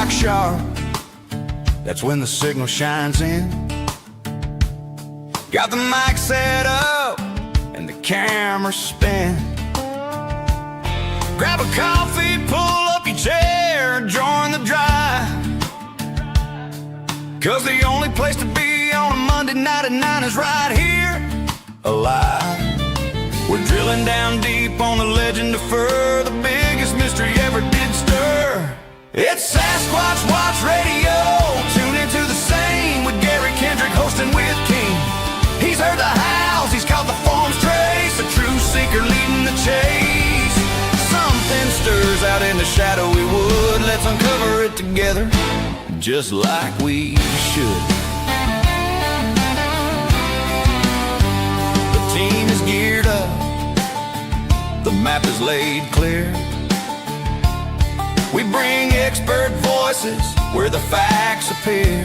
strike sharp, that's when the signal shines in. Got the mic set up and the camera spin. Grab a coffee, pull up your chair, join the drive. 'Cause the only place to be on a Monday night at 9 is right here, alive. We're drilling down deep on the legend of fur, the biggest mystery ever did stir. It's Sasquatch Watch Radio. Tune into the same with Gary Kendrick hosting with King. He's heard the howls, he's caught the form's trace, a true seeker leading the chase. Something stirs out in the shadowy wood. Let's uncover it together, just like we should. The team is geared up, the map is laid clear. We bring expert voices where the facts appear.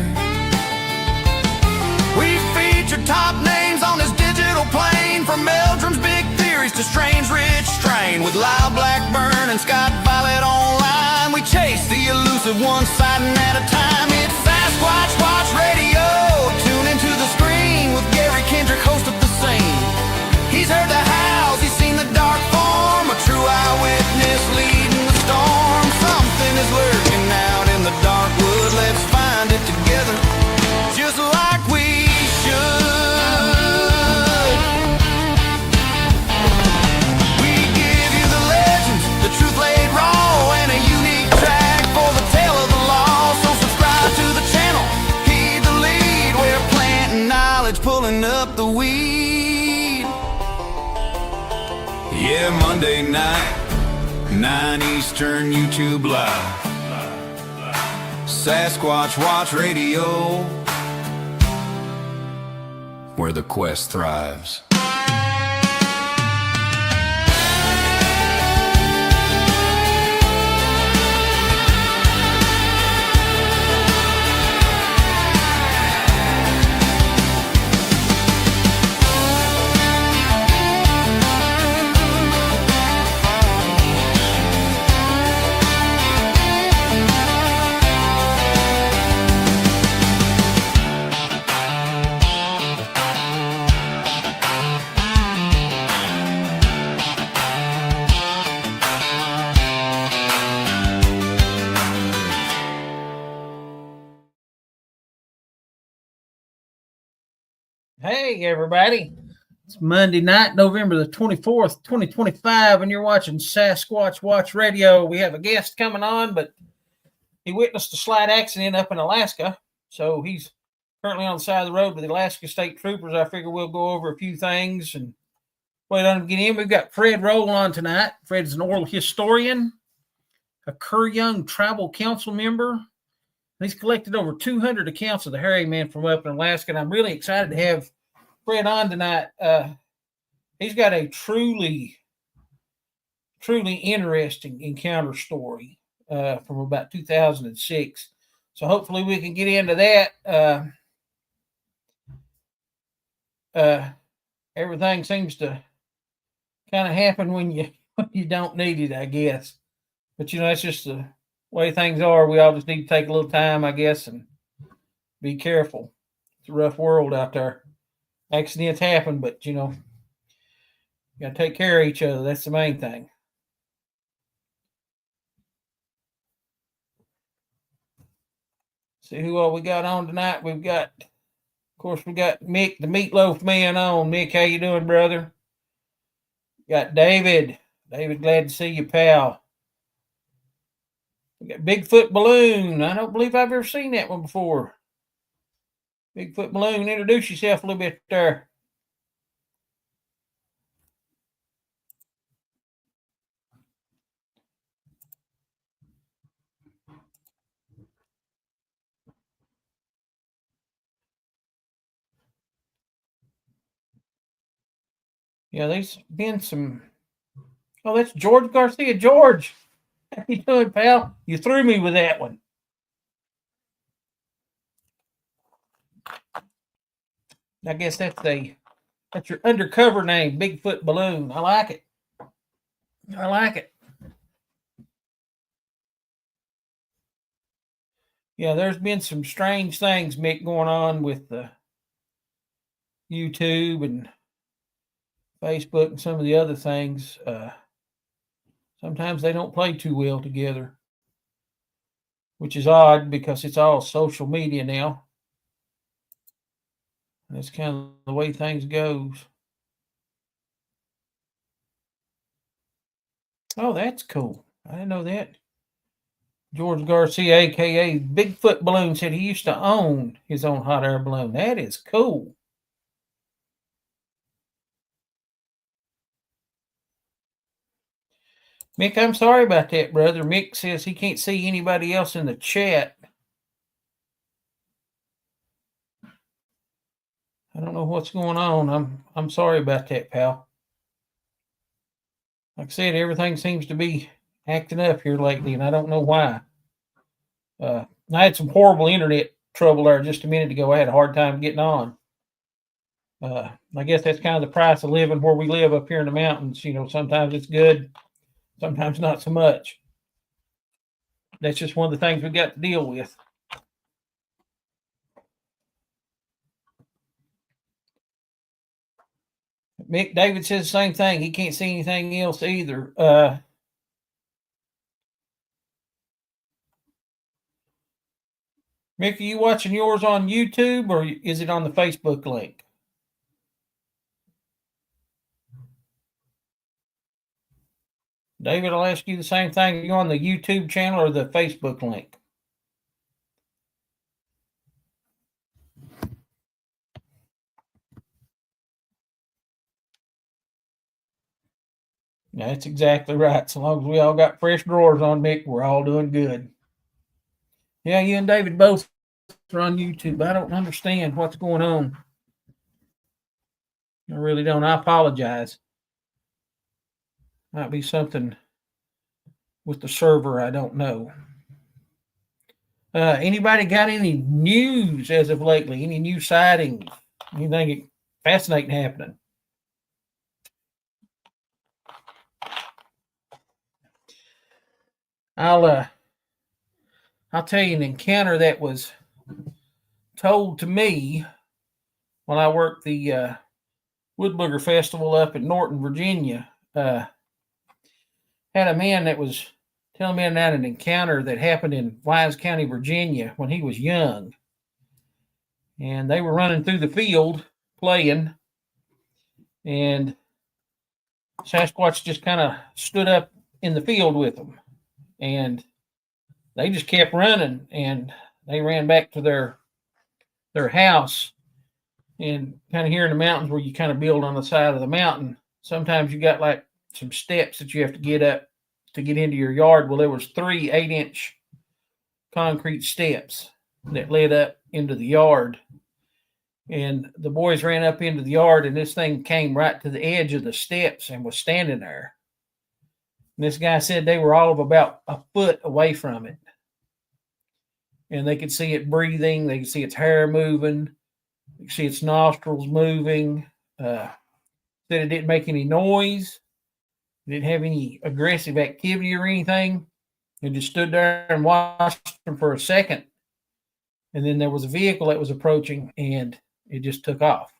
We feature top names on this digital plane, from Meldrum's big theories to Strange Rich Strain. With Lyle Blackburn and Scott Violet online, we chase the elusive one sighting at a time. It's Sasquatch Watch Radio. Tune into the screen with Gary Kendrick, host of the scene. He's heard the howls, he's seen the dark form, a true eyewitness leading the storm. Something is lurking out in the dark wood. Let's find it together, just like we should. We give you the legends, the truth laid raw, and a unique track for the tale of the law. So subscribe to the channel, heed the lead. We're planting knowledge, pulling up the weed. Yeah, Monday night, 9 Eastern, YouTube Live. Sasquatch Watch Radio, where the quest thrives. Hey, everybody. It's Monday night, November the 24th, 2025, and you're watching Sasquatch Watch Radio. We have a guest coming on, but he witnessed a slight accident up in Alaska, so he's currently on the side of the road with the Alaska State Troopers. I figure we'll go over a few things and wait on him to get in. We've got Fred Roehl on tonight. Fred is an oral historian, a Curyung Tribal Council member. He's collected over 200 accounts of the hairy man from up in Alaska, and I'm really excited to have Fred on tonight. He's got a truly interesting encounter story from about 2006. So hopefully we can get into that. Everything seems to kind of happen when you don't need it, I guess. But, that's just the way things are. We all just need to take a little time, I guess, and be careful. It's a rough world out there. Accidents happen, but, you got to take care of each other. That's the main thing. See who all we got on tonight. We got Mick, the Meatloaf Man on. Mick, how you doing, brother? Got David. David, glad to see you, pal. We got Bigfoot Balloon. I don't believe I've ever seen that one before. Bigfoot Balloon, introduce yourself a little bit there. Yeah, there's been some. Oh, that's George Garcia. George, how you doing, pal? You threw me with that one. I guess that's your undercover name, Bigfoot Balloon. I like it. I like it. Yeah, there's been some strange things, Mick, going on with the YouTube and Facebook and some of the other things. Sometimes they don't play too well together, which is odd because it's all social media now. And that's kind of the way things goes. Oh, that's cool. I didn't know that. George Garcia, aka Bigfoot Balloon, said he used to own his own hot air balloon. That is cool. Mick, I'm sorry about that, brother. Mick says he can't see anybody else in the chat. I don't know what's going on. I'm sorry about that, pal. Like I said, everything seems to be acting up here lately, and I don't know why. I had some horrible internet trouble there just a minute ago. I had a hard time getting on. I guess that's kind of the price of living where we live up here in the mountains. You know, sometimes it's good, sometimes not so much. That's just one of the things we got to deal with. Mick David says the same thing. He can't see anything else either. Mick, are you watching yours on YouTube or is it on the Facebook link? David, I'll ask you the same thing. Are you on the YouTube channel or the Facebook link? That's exactly right. So long as we all got fresh drawers on, Mick, we're all doing good. Yeah, you and David both are on YouTube. I don't understand what's going on. I really don't. I apologize. Might be something with the server. I don't know. Anybody got any news as of lately? Any new sightings? Anything fascinating happening? I'll tell you an encounter that was told to me when I worked the Wood Booger Festival up in Norton, Virginia. Had a man that was telling me about an encounter that happened in Wise County, Virginia when he was young. And they were running through the field playing, and Sasquatch just kind of stood up in the field with them. And they just kept running, and they ran back to their house. And kind of here in the mountains where you kind of build on the side of the mountain, sometimes you got like some steps that you have to get up to get into your yard. Well, there was 3 8-inch concrete steps that led up into the yard. And the boys ran up into the yard, and this thing came right to the edge of the steps and was standing there. And this guy said they were all of about a foot away from it. And they could see it breathing. They could see its hair moving. They could see its nostrils moving. Said it didn't make any noise. It didn't have any aggressive activity or anything. It just stood there and watched them for a second. And then there was a vehicle that was approaching, and it just took off.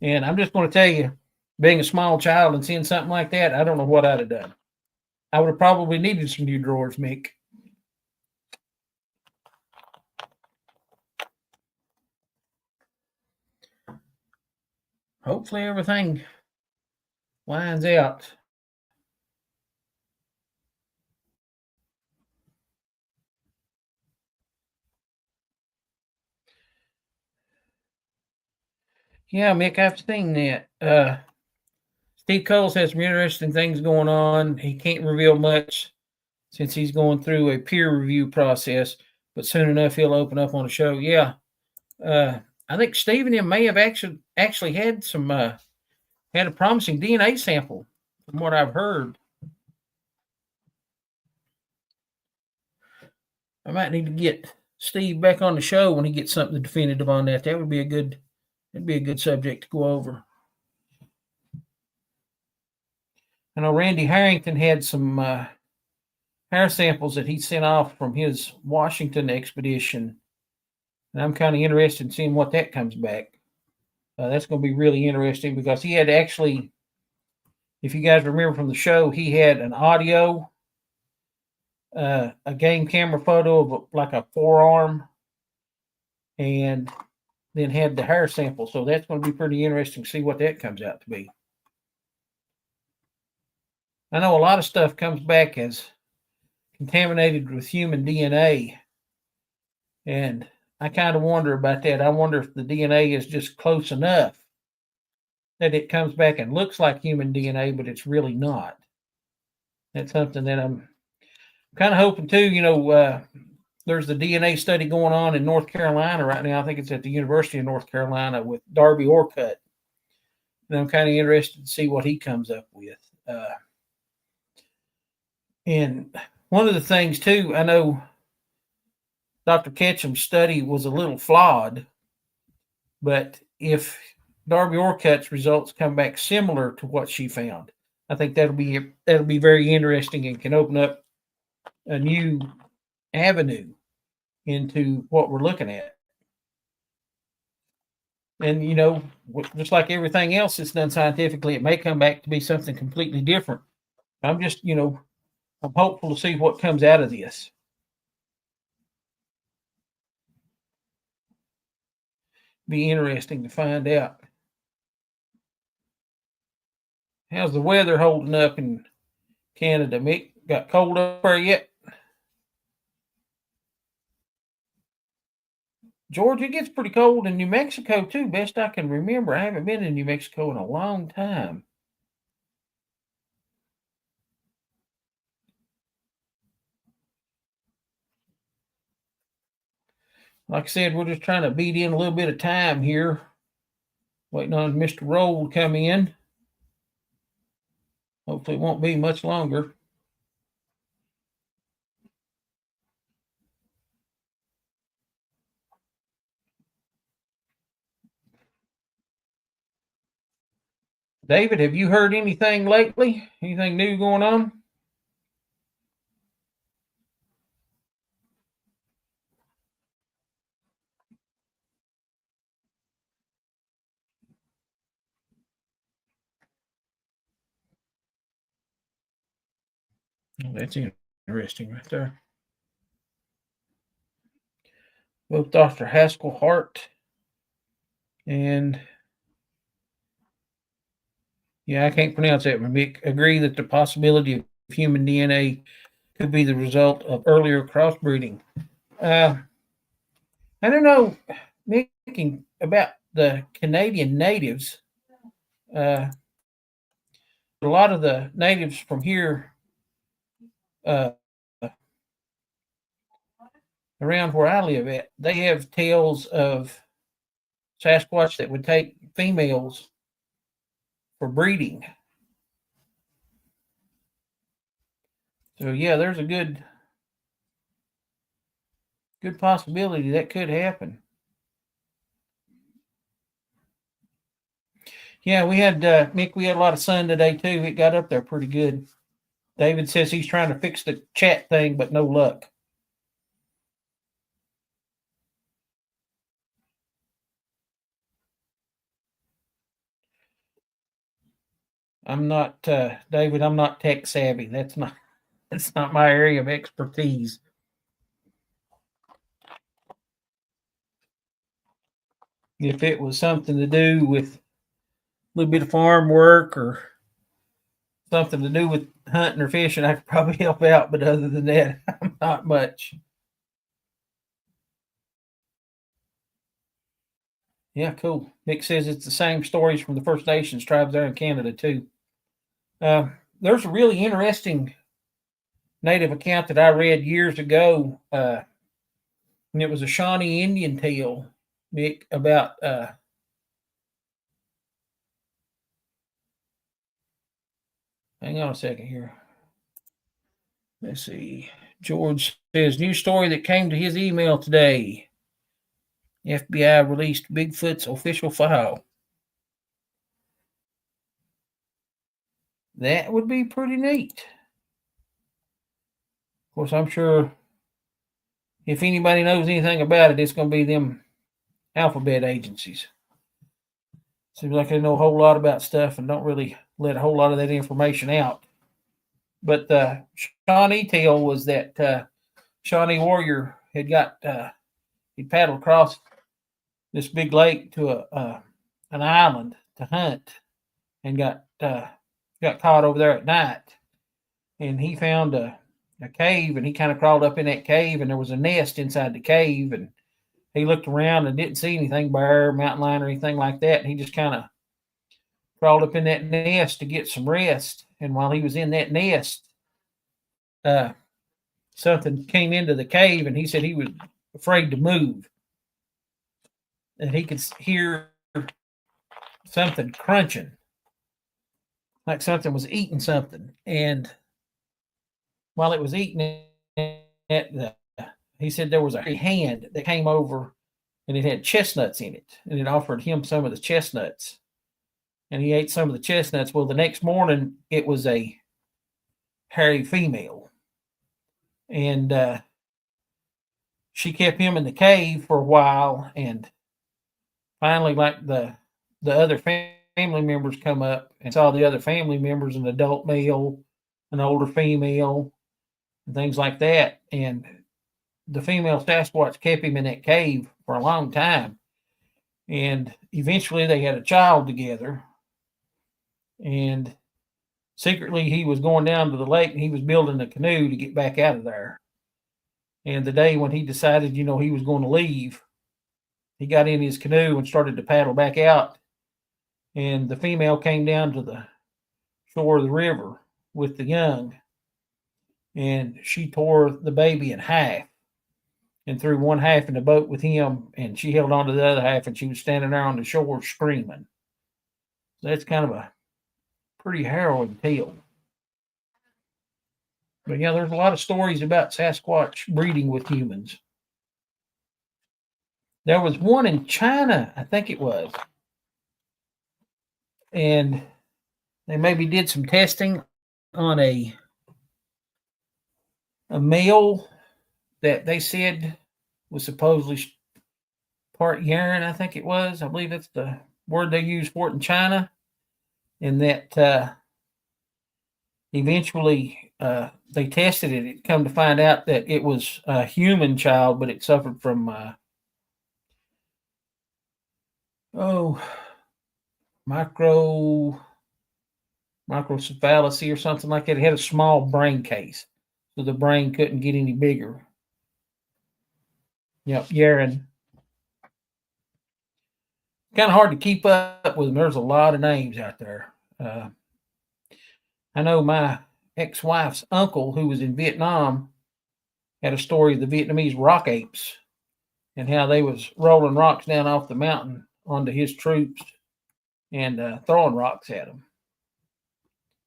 And I'm just going to tell you, being a small child and seeing something like that, I don't know what I'd have done. I would have probably needed some new drawers, Mick. Hopefully everything lines out. Yeah, Mick, I've seen that. Steve Coles has some interesting things going on. He can't reveal much since he's going through a peer review process, but soon enough he'll open up on a show. Yeah. I think Steve and him may have actually had some had a promising DNA sample from what I've heard. I might need to get Steve back on the show when he gets something definitive on that. That'd be a good subject to go over. I know Randy Harrington had some hair samples that he sent off from his Washington expedition. And I'm kind of interested in seeing what that comes back. That's going to be really interesting because he had actually, if you guys remember from the show, he had an audio, a game camera photo of like a forearm, and then had the hair sample. So that's going to be pretty interesting to see what that comes out to be. I know a lot of stuff comes back as contaminated with human DNA, and I kind of wonder about that. I wonder if the DNA is just close enough that it comes back and looks like human DNA, but it's really not. That's something that I'm kind of hoping too. There's the DNA study going on in North Carolina right now. I think it's at the University of North Carolina with Darby Orcutt. And I'm kind of interested to see what he comes up with. And one of the things too, I know Dr. Ketchum's study was a little flawed, but if Darby Orcutt's results come back similar to what she found, I think that'll be very interesting and can open up a new avenue into what we're looking at. And just like everything else that's done scientifically, it may come back to be something completely different. I'm just, I'm hopeful to see what comes out of this. Be interesting to find out. How's the weather holding up in Canada, Mick? Got cold up there yet? Georgia, it gets pretty cold in New Mexico too, best I can remember. I haven't been in New Mexico in a long time. Like I said, we're just trying to beat in a little bit of time here. Waiting on Mr. Roehl to come in. Hopefully it won't be much longer. David, have you heard anything lately? Anything new going on? Oh, that's interesting right there. Both Dr. Haskell Hart and I can't pronounce that, Mick, agree that the possibility of human DNA could be the result of earlier crossbreeding. I don't know, Mick, about the Canadian natives. A lot of the natives from here, around where I live at, they have tales of Sasquatch that would take females for breeding. So there's a good possibility that could happen. Yeah, we had Mick. We had a lot of sun today too. It got up there pretty good. David says he's trying to fix the chat thing, but no luck. I'm not David. I'm not tech savvy. That's not my area of expertise. If it was something to do with a little bit of farm work or something to do with hunting or fishing, I could probably help out. But other than that, not much. Yeah, cool. Nick says it's the same stories from the First Nations tribes there in Canada too. There's a really interesting native account that I read years ago, and it was a Shawnee Indian tale, Nick, about hang on a second here. Let's see. George says, new story that came to his email today. FBI released Bigfoot's official file. That would be pretty neat. course, I'm sure if anybody knows anything about it, it's going to be them alphabet agencies. Seems like they know a whole lot about stuff and don't really let a whole lot of that information out. But Shawnee tale was that Shawnee warrior had he paddled across this big lake to an island to hunt, and got caught over there at night. And he found a cave, and he kind of crawled up in that cave, and there was a nest inside the cave, and he looked around and didn't see anything, bear, mountain lion, or anything like that. And he just kind of crawled up in that nest to get some rest. And while he was in that nest, something came into the cave, and he said he was afraid to move. And he could hear something crunching, like something was eating something. And while it was eating it, he said there was a hand that came over, and it had chestnuts in it, and it offered him some of the chestnuts. And he ate some of the chestnuts. Well, the next morning, it was a hairy female. And she kept him in the cave for a while, and finally, like the other family members come up and saw the other family members, an adult male, an older female, and things like that. And the female Sasquatch kept him in that cave for a long time. And eventually they had a child together. And secretly he was going down to the lake, and he was building a canoe to get back out of there. And the day when he decided, he was going to leave, he got in his canoe and started to paddle back out. And the female came down to the shore of the river with the young, and she tore the baby in half and threw one half in the boat with him, and she held on to the other half, and she was standing there on the shore screaming. So that's kind of a pretty harrowing tale. But yeah, there's a lot of stories about Sasquatch breeding with humans. There was one in China, I think it was, and they maybe did some testing on a male that they said was supposedly part urine, I think it was. I believe that's the word they use for it in China. And that eventually they tested it. It come to find out that it was a human child, but it suffered from microcephaly or something like that. It had a small brain case, so the brain couldn't get any bigger. Yep, Yaren. Kind of hard to keep up with them. There's a lot of names out there. I know my ex-wife's uncle, who was in Vietnam, had a story of the Vietnamese rock apes and how they was rolling rocks down off the mountain onto his troops and throwing rocks at them.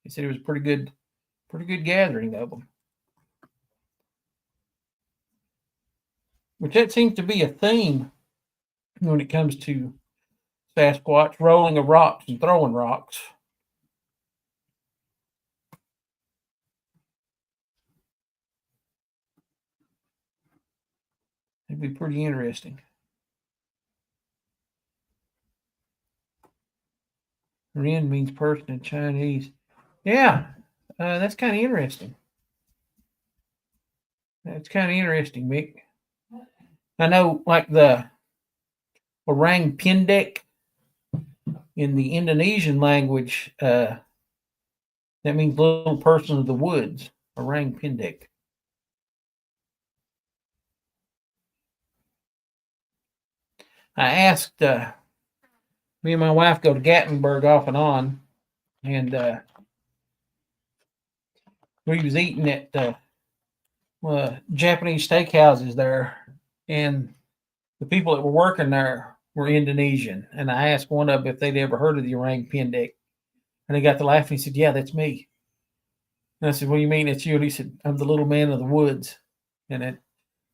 He said it was a pretty good gathering of them. Which that seems to be a theme when it comes to Sasquatch, rolling of rocks and throwing rocks. It'd be pretty interesting. Ren means person in Chinese. Yeah, that's kind of interesting. That's kind of interesting, Mick. I know, like the orang pendek in the Indonesian language, that means little person of the woods, orang pendek. I asked, me and my wife go to Gatlinburg off and on, and we was eating at Japanese steakhouses there, and the people that were working there were Indonesian. And I asked one of them if they'd ever heard of the orang pendek, and he got to laughing. He said, "Yeah, that's me." And I said, "What do you mean it's you?" And he said, "I'm the little man of the woods." And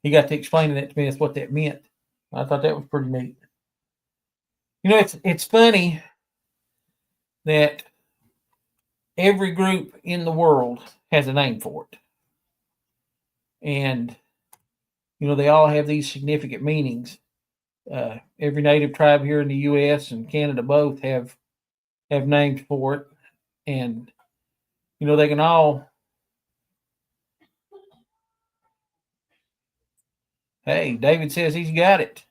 he got to explaining that to me. That's what that meant. I thought that was pretty neat. It's funny that every group in the world has a name for it. And, they all have these significant meanings. Every native tribe here in the U.S. and Canada both have names for it. And, they can all, hey, David says he's got it.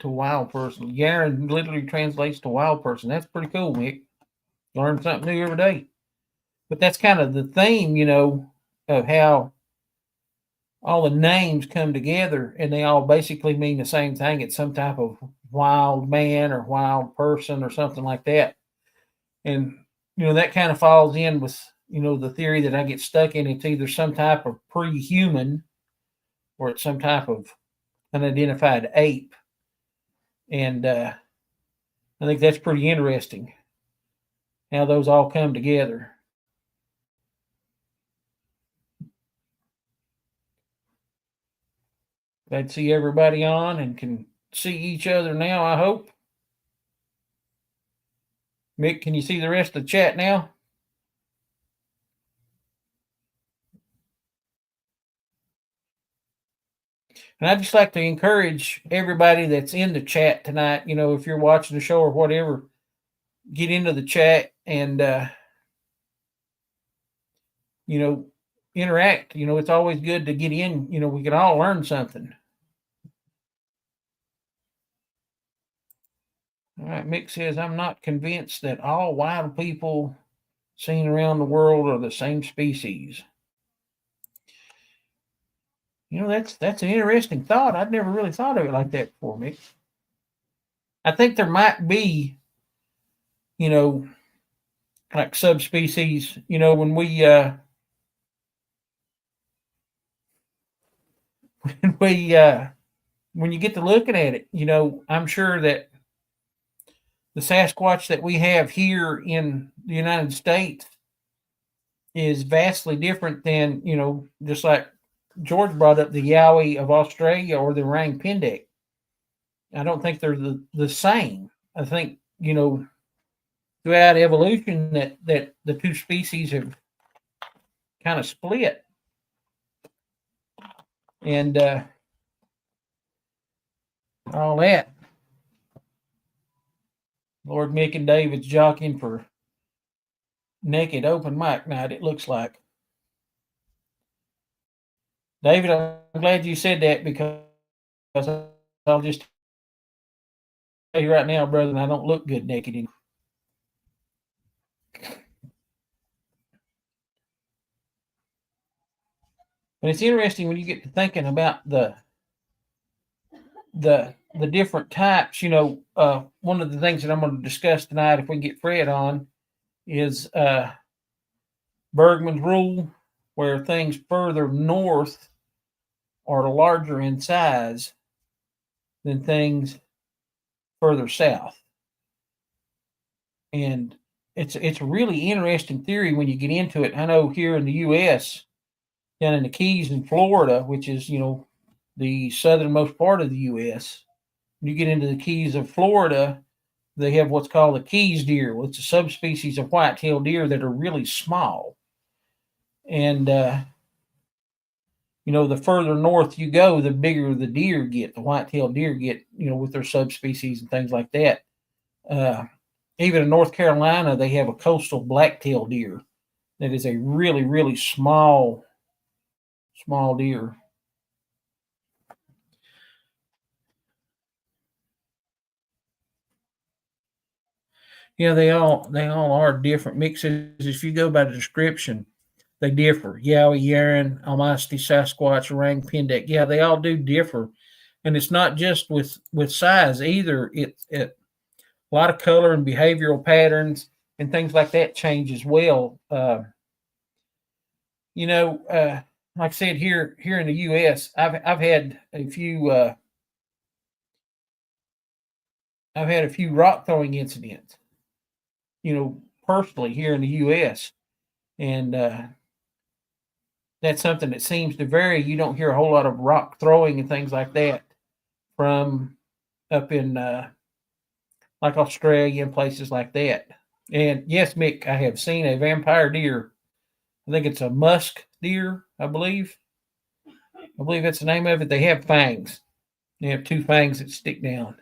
To wild person. Garen literally translates to wild person. That's pretty cool, Mick. Learn something new every day. But that's kind of the theme, of how all the names come together, and they all basically mean the same thing. It's some type of wild man or wild person or something like that. And, that kind of falls in with, the theory that I get stuck in. It's either some type of pre-human or it's some type of unidentified ape. And I think that's pretty interesting how those all come together. Glad to see everybody on and can see each other now, I hope. Mick, can you see the rest of the chat now? And I'd just like to encourage everybody that's in the chat tonight, if you're watching the show or whatever, get into the chat and, interact. It's always good to get in. We can all learn something. All right, Mick says, I'm not convinced that all wild people seen around the world are the same species. That's an interesting thought. I'd never really thought of it like that before, Mick. I think there might be, like subspecies, when we when you get to looking at it, I'm sure that the Sasquatch that we have here in the United States is vastly different than, just like George brought up, the Yowie of Australia or the orang pendek. I don't think they're the same. I think, throughout evolution that the two species have kind of split. And all that. Lord Mick and David's jockeying for naked open mic night, it looks like. David, I'm glad you said that because I'll just tell you right now, brother, I don't look good naked anymore. But it's interesting when you get to thinking about the different types. One of the things that I'm going to discuss tonight, if we can get Fred on, is Bergman's rule, where things further north are larger in size than things further south. And it's a really interesting theory when you get into it. I know here in the U.S., down in the Keys in Florida, which is, the southernmost part of the U.S., when you get into the Keys of Florida, they have what's called the Keys deer. Well, it's a subspecies of white-tailed deer that are really small. And, the further north you go, the bigger the deer get, the white-tailed deer get, with their subspecies and things like that. Even in North Carolina, they have a coastal black-tailed deer that is a really, really small deer. Yeah, they all are different mixes. If you go by the description, they differ. Yowie, Yaren, Almasty, Sasquatch, Orang, Pendek. Yeah, they all do differ. And it's not just with size either. It a lot of color and behavioral patterns and things like that change as well. Like I said, here in the U.S., I've had a few rock throwing incidents, personally here in the U.S. And that's something that seems to vary. You don't hear a whole lot of rock throwing and things like that from up in like Australia and places like that. And yes, Mick, I have seen a vampire deer. I think it's a musk deer, I believe. I believe that's the name of it. They have fangs. They have two fangs that stick down,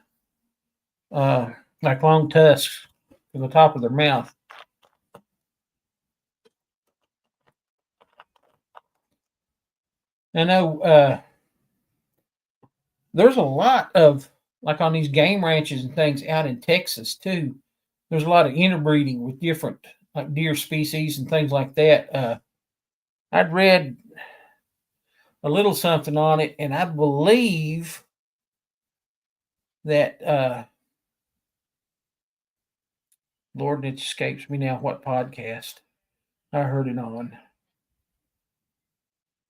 like long tusks to the top of their mouth. I know there's a lot of, like on these game ranches and things out in Texas too. There's a lot of interbreeding with different like deer species and things like that. I'd read a little something on it, and I believe that Lord, it escapes me now what podcast I heard it on.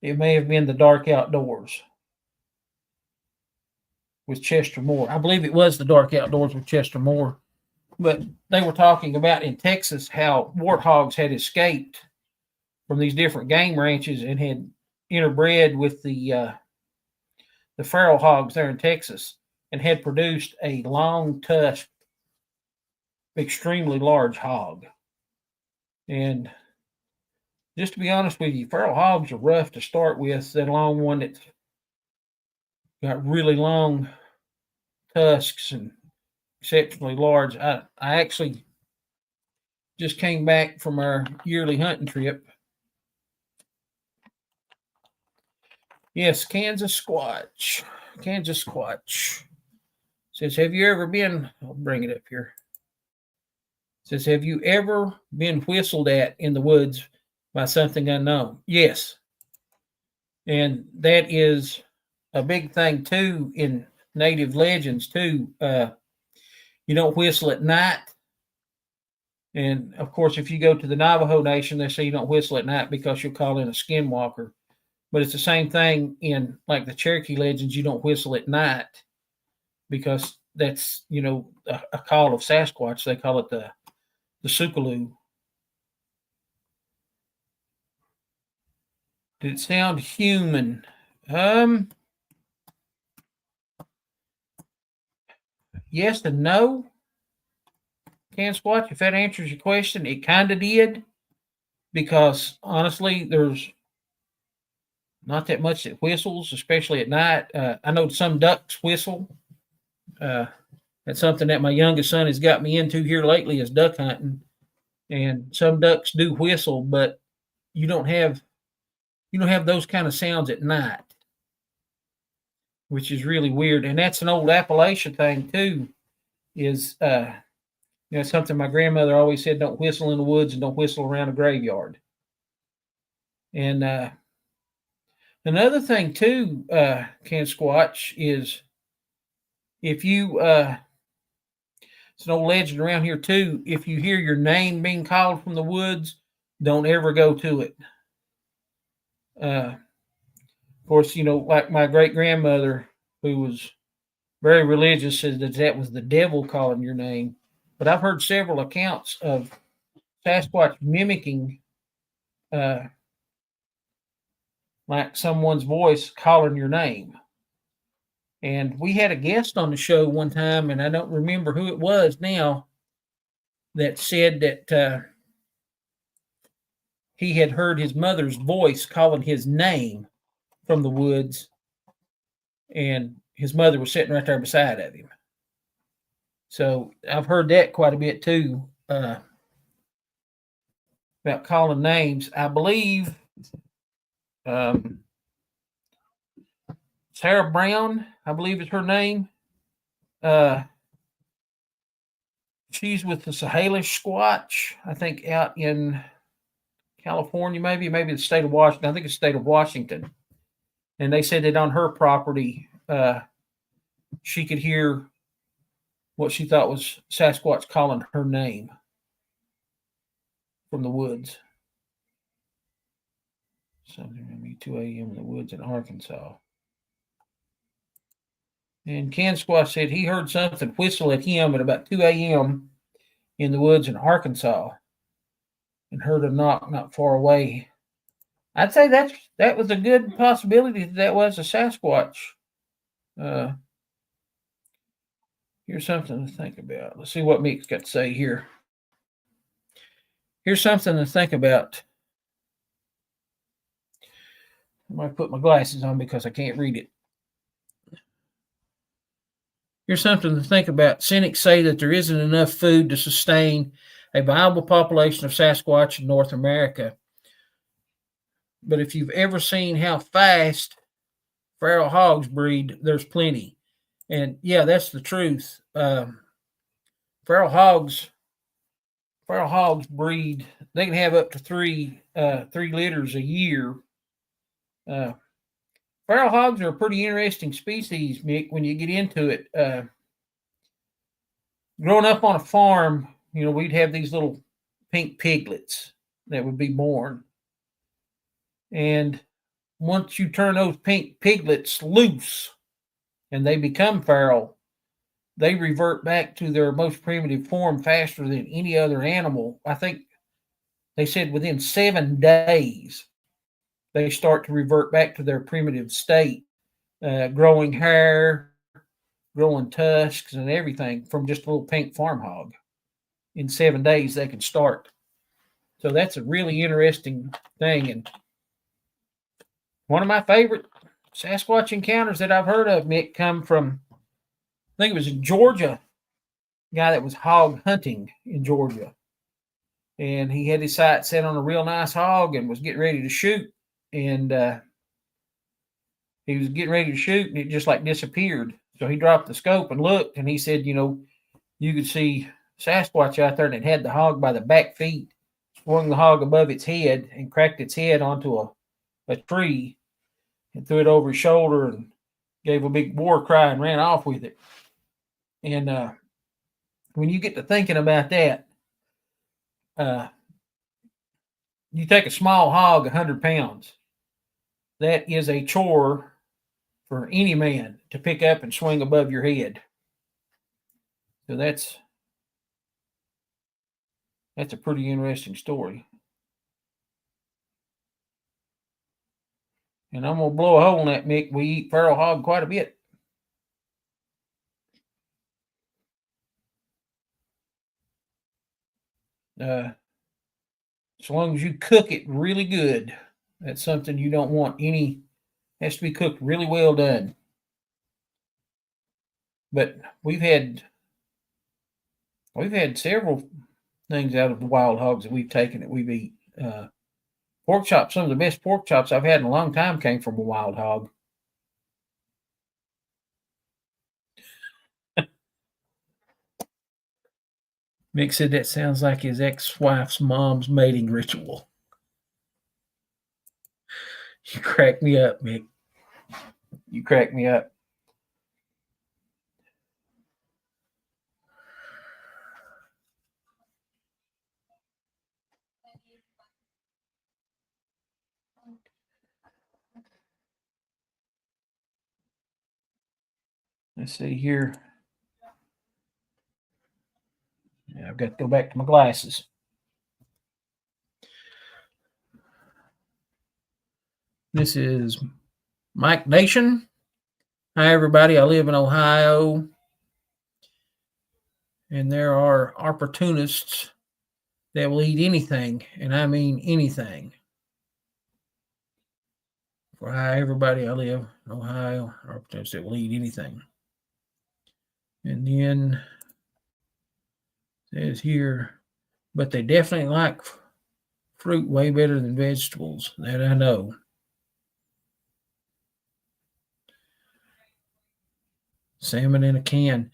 It may have been the Dark Outdoors with Chester Moore. I believe it was the Dark Outdoors with Chester Moore. But they were talking about in Texas how warthogs had escaped from these different game ranches and had interbred with the feral hogs there in Texas and had produced a long tusked, extremely large hog. And just to be honest with you, feral hogs are rough to start with. That long one that's got really long tusks and exceptionally large. I actually just came back from our yearly hunting trip. Yes, Kansas Squatch. Kansas Squatch says, have you ever been, I'll bring it up here. Says, have you ever been whistled at in the woods by something unknown? Yes. And that is a big thing too in native legends too. You don't whistle at night. And of course, if you go to the Navajo Nation, they say you don't whistle at night because you'll call in a skinwalker. But it's the same thing in like the Cherokee legends. You don't whistle at night because that's, a call of Sasquatch. They call it the Sukaloo. Did it sound human? Yes and no. Sasquatch, if that answers your question, it kind of did. Because honestly, there's not that much that whistles, especially at night. I know some ducks whistle. That's something that my youngest son has got me into here lately is duck hunting. And some ducks do whistle, but you don't have those kind of sounds at night, which is really weird. And that's an old Appalachian thing too. Is something my grandmother always said: don't whistle in the woods and don't whistle around a graveyard. And another thing too, Sasquatch, is if you it's an old legend around here too. If you hear your name being called from the woods, don't ever go to it. Of course, like my great grandmother, who was very religious, said that was the devil calling your name. But I've heard several accounts of Sasquatch mimicking like someone's voice calling your name. And we had a guest on the show one time, and I don't remember who it was now, that said that he had heard his mother's voice calling his name from the woods, and his mother was sitting right there beside of him. So I've heard that quite a bit too, about calling names. I believe Sarah Brown, I believe is her name. She's with the Sahalish Squatch, I think, out in California, maybe the state of Washington. I think it's the state of Washington. And they said that on her property, she could hear what she thought was Sasquatch calling her name from the woods. Something maybe 2 a.m. in the woods in Arkansas. And Ken Squash said he heard something whistle at him at about 2 a.m. in the woods in Arkansas and heard a knock not far away. I'd say that was a good possibility that was a Sasquatch. Here's something to think about. Let's see what Meek's got to say here. Here's something to think about. I might put my glasses on because I can't read it. Here's something to think about. Cynics say that there isn't enough food to sustain a viable population of Sasquatch in North America. But if you've ever seen how fast feral hogs breed, there's plenty. And yeah, that's the truth. Feral hogs breed. They can have up to three litters a year. Feral hogs are a pretty interesting species, Mick, when you get into it. Growing up on a farm, we'd have these little pink piglets that would be born. And once you turn those pink piglets loose and they become feral, they revert back to their most primitive form faster than any other animal. I think they said within 7 days, they start to revert back to their primitive state, growing hair, growing tusks, and everything from just a little pink farm hog. In 7 days, they can start. So that's a really interesting thing. And one of my favorite Sasquatch encounters that I've heard of, Mick, come from, I think it was in Georgia, a guy that was hog hunting in Georgia. And he had his sight set on a real nice hog and was getting ready to shoot. And he was getting ready to shoot, and it just like disappeared. So he dropped the scope and looked, and he said, you could see Sasquatch out there, and it had the hog by the back feet, swung the hog above its head, and cracked its head onto a tree, and threw it over his shoulder, and gave a big war cry and ran off with it. And when you get to thinking about that, you take a small hog, 100 pounds. That is a chore for any man to pick up and swing above your head. So that's a pretty interesting story. And I'm going to blow a hole in that, Mick. We eat feral hog quite a bit. As long as you cook it really good, that's something you don't want any, has to be cooked really well done. But we've had several things out of the wild hogs that we've taken that we've eaten. Pork chops, some of the best pork chops I've had in a long time came from a wild hog. Mick said that sounds like his ex-wife's mom's mating ritual. You crack me up, Mick. You crack me up. Let's see here. Yeah, I've got to go back to my glasses. This is Mike Nation. Hi, everybody. I live in Ohio. And there are opportunists that will eat anything, and I mean anything. For hi, everybody. I live in Ohio. Opportunists that will eat anything. And then it says here, but they definitely like fruit way better than vegetables. That I know. Salmon in a can.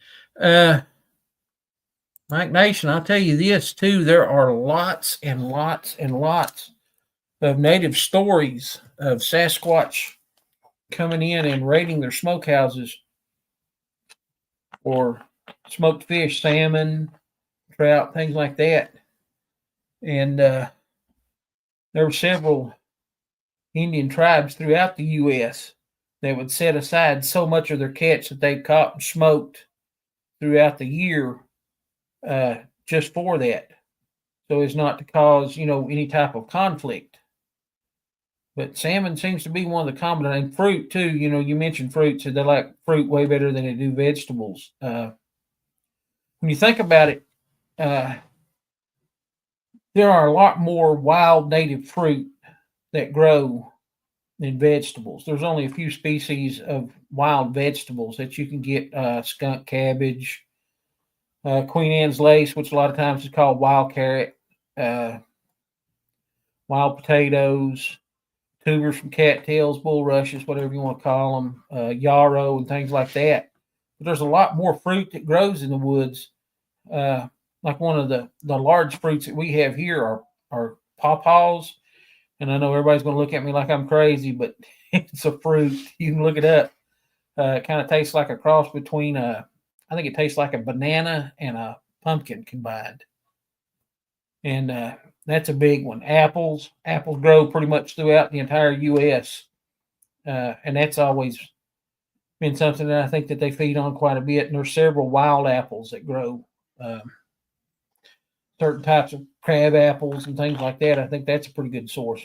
Mike Nation, I'll tell you this too. There are lots and lots and lots of native stories of Sasquatch coming in and raiding their smokehouses for smoked fish, salmon, trout, things like that. And there were several Indian tribes throughout the U.S. that would set aside so much of their catch that they caught and smoked throughout the year just for that, so as not to cause any type of conflict. But salmon seems to be one of the common, and fruit too. You mentioned fruit, so they like fruit way better than they do vegetables. When you think about it, there are a lot more wild native fruit that grow and vegetables. There's only a few species of wild vegetables that you can get: skunk cabbage, Queen Anne's lace, which a lot of times is called wild carrot, wild potatoes, tubers from cattails, bulrushes, whatever you want to call them, yarrow, and things like that. But there's a lot more fruit that grows in the woods. Like one of the large fruits that we have here are pawpaws. And I know everybody's going to look at me like I'm crazy, but it's a fruit. You can look it up. It kind of tastes like a cross between I think it tastes like a banana and a pumpkin combined. And that's a big one. Apples grow pretty much throughout the entire U.S. And that's always been something that I think that they feed on quite a bit. And there's several wild apples that grow. Certain types of crab apples and things like that. I think that's a pretty good source.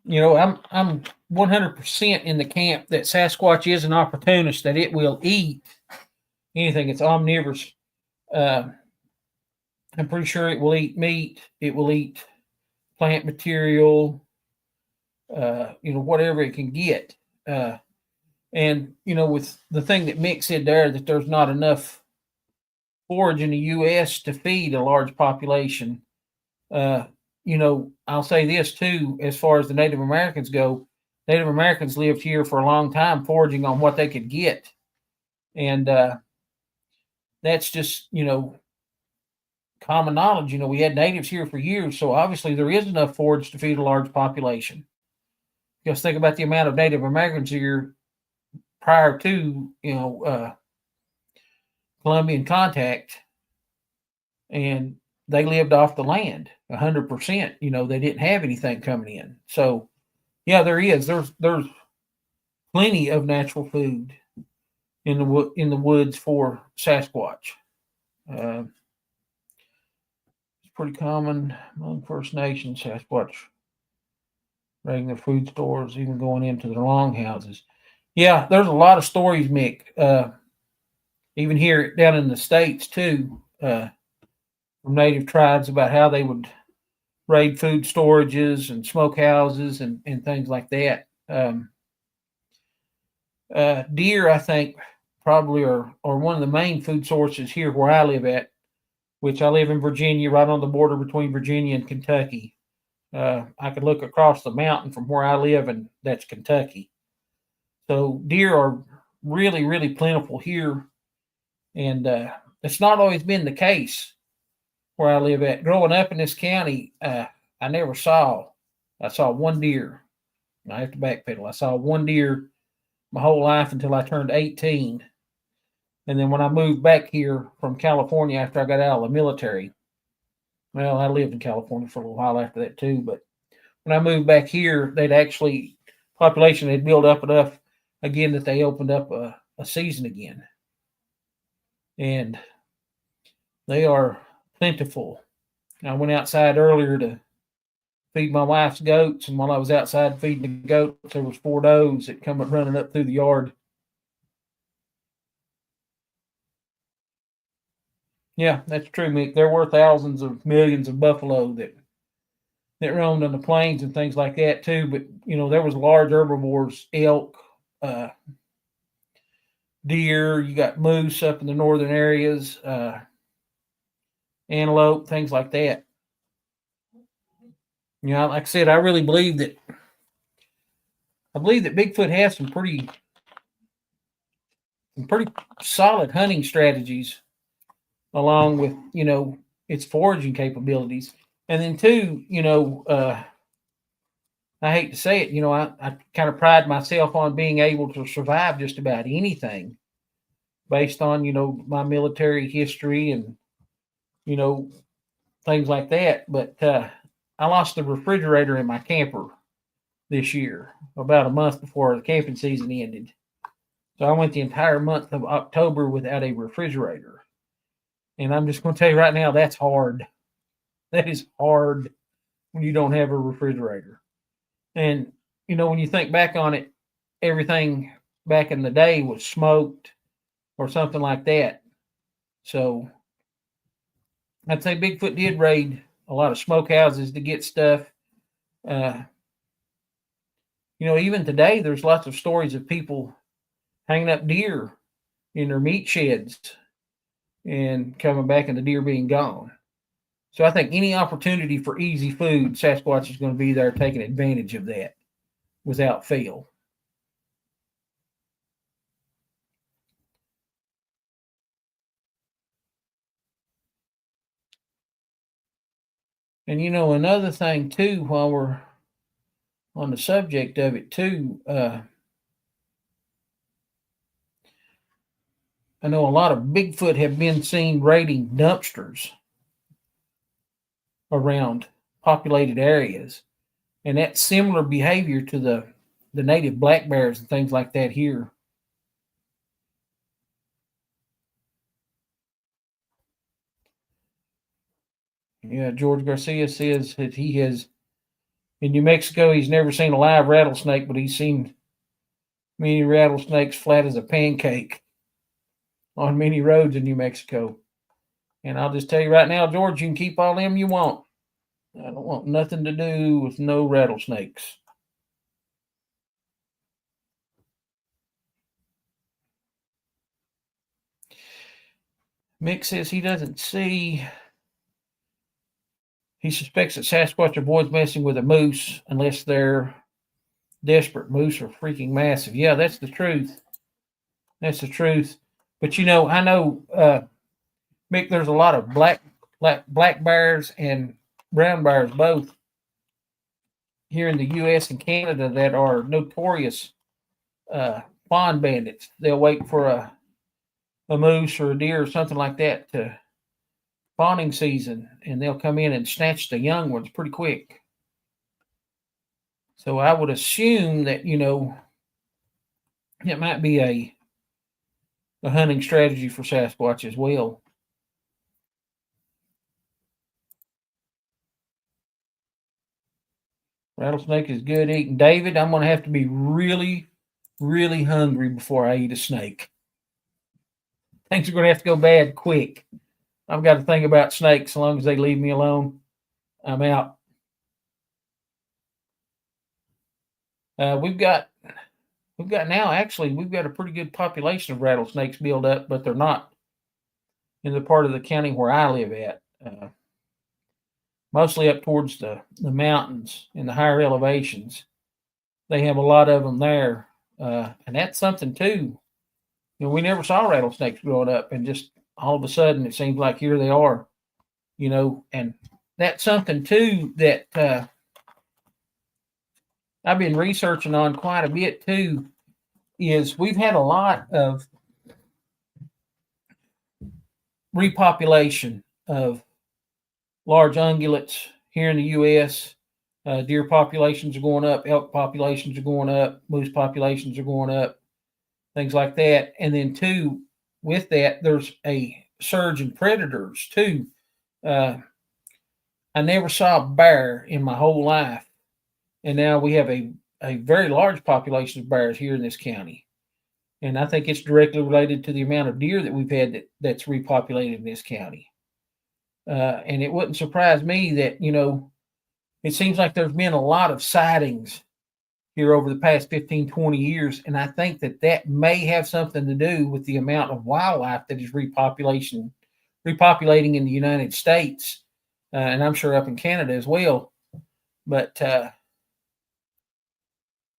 I'm 100% in the camp that Sasquatch is an opportunist, that it will eat anything. It's omnivorous. I'm pretty sure it will eat meat. It will eat plant material, whatever it can get. And with the thing that Mick said there, that there's not enough forage in the U.S. to feed a large population. I'll say this too, as far as the Native Americans go. Native Americans lived here for a long time foraging on what they could get. And that's just, common knowledge. We had natives here for years, so obviously there is enough forage to feed a large population. Just think about the amount of Native Americans here prior to, Columbian contact, and they lived off the land 100%. They didn't have anything coming in. So, yeah, there's plenty of natural food in the woods for Sasquatch. It's pretty common among First Nations. Sasquatch raiding their food stores, even going into their longhouses. Yeah, there's a lot of stories, Mick. Even here down in the States too, from native tribes about how they would raid food storages and smokehouses and things like that. Deer, I think, probably are one of the main food sources here where I live at, which I live in Virginia, right on the border between Virginia and Kentucky. I could look across the mountain from where I live, and that's Kentucky. So deer are really, really plentiful here. And it's not always been the case where I live at. Growing up in this county, I saw one deer. I have to backpedal. I saw one deer my whole life until I turned 18. And then when I moved back here from California after I got out of the military, well, I lived in California for a little while after that too, but when I moved back here, population had built up enough again that they opened up a season again. And they are plentiful. I went outside earlier to feed my wife's goats, and while I was outside feeding the goats, there was 4 does that come running up through the yard. Yeah, that's true, Mick. There were thousands of millions of buffalo that roamed on the plains and things like that too. But there was large herbivores, elk, deer. You got moose up in the northern areas, antelope, things like that. Like I said, I believe that Bigfoot has some pretty solid hunting strategies, along with its foraging capabilities. And then too, I hate to say it, I kind of pride myself on being able to survive just about anything based on, my military history and, things like that. But I lost the refrigerator in my camper this year, about a month before the camping season ended. So I went the entire month of October without a refrigerator. And I'm just going to tell you right now, that's hard. That is hard when you don't have a refrigerator. And, when you think back on it, everything back in the day was smoked or something like that. So I'd say Bigfoot did raid a lot of smokehouses to get stuff. even today, there's lots of stories of people hanging up deer in their meat sheds and coming back and the deer being gone. So I think any opportunity for easy food, Sasquatch is going to be there taking advantage of that without fail. And another thing too, while we're on the subject of it too, I know a lot of Bigfoot have been seen raiding dumpsters around populated areas, and that's similar behavior to the native black bears and things like that here. Yeah, George Garcia says that he has in New Mexico. He's never seen a live rattlesnake, but he's seen many rattlesnakes flat as a pancake on many roads in New Mexico. And I'll just tell you right now, George, you can keep all them you want. I don't want nothing to do with no rattlesnakes. Mick says he doesn't see. He suspects that Sasquatch avoids messing with a moose unless they're desperate. Moose are freaking massive. Yeah, that's the truth. That's the truth. But I know, Mick, there's a lot of black bears and brown bears both here in the U.S. and Canada that are notorious fawn bandits. They'll wait for a moose or a deer or something like that to fawning season, and they'll come in and snatch the young ones pretty quick. So I would assume that it might be a hunting strategy for Sasquatch as well. Rattlesnake is good eating. David, I'm going to have to be really, really hungry before I eat a snake. Things are going to have to go bad quick. I've got to think about snakes. As long as they leave me alone, I'm out. We've got a pretty good population of rattlesnakes built up, but they're not in the part of the county where I live at. Mostly up towards the mountains and the higher elevations. They have a lot of them there. And that's something too. We never saw rattlesnakes growing up, and just all of a sudden it seems like here they are, and that's something too that I've been researching on quite a bit too, is we've had a lot of repopulation of large ungulates here in the U.S. Deer populations are going up, elk populations are going up, moose populations are going up, things like that. And then too, with that, there's a surge in predators too. I never saw a bear in my whole life, and now we have a very large population of bears here in this county. And I think it's directly related to the amount of deer that we've had that's repopulated in this county. And it wouldn't surprise me that, it seems like there's been a lot of sightings here over the past 15, 20 years. And I think that may have something to do with the amount of wildlife that is repopulating in the United States. And I'm sure up in Canada as well. But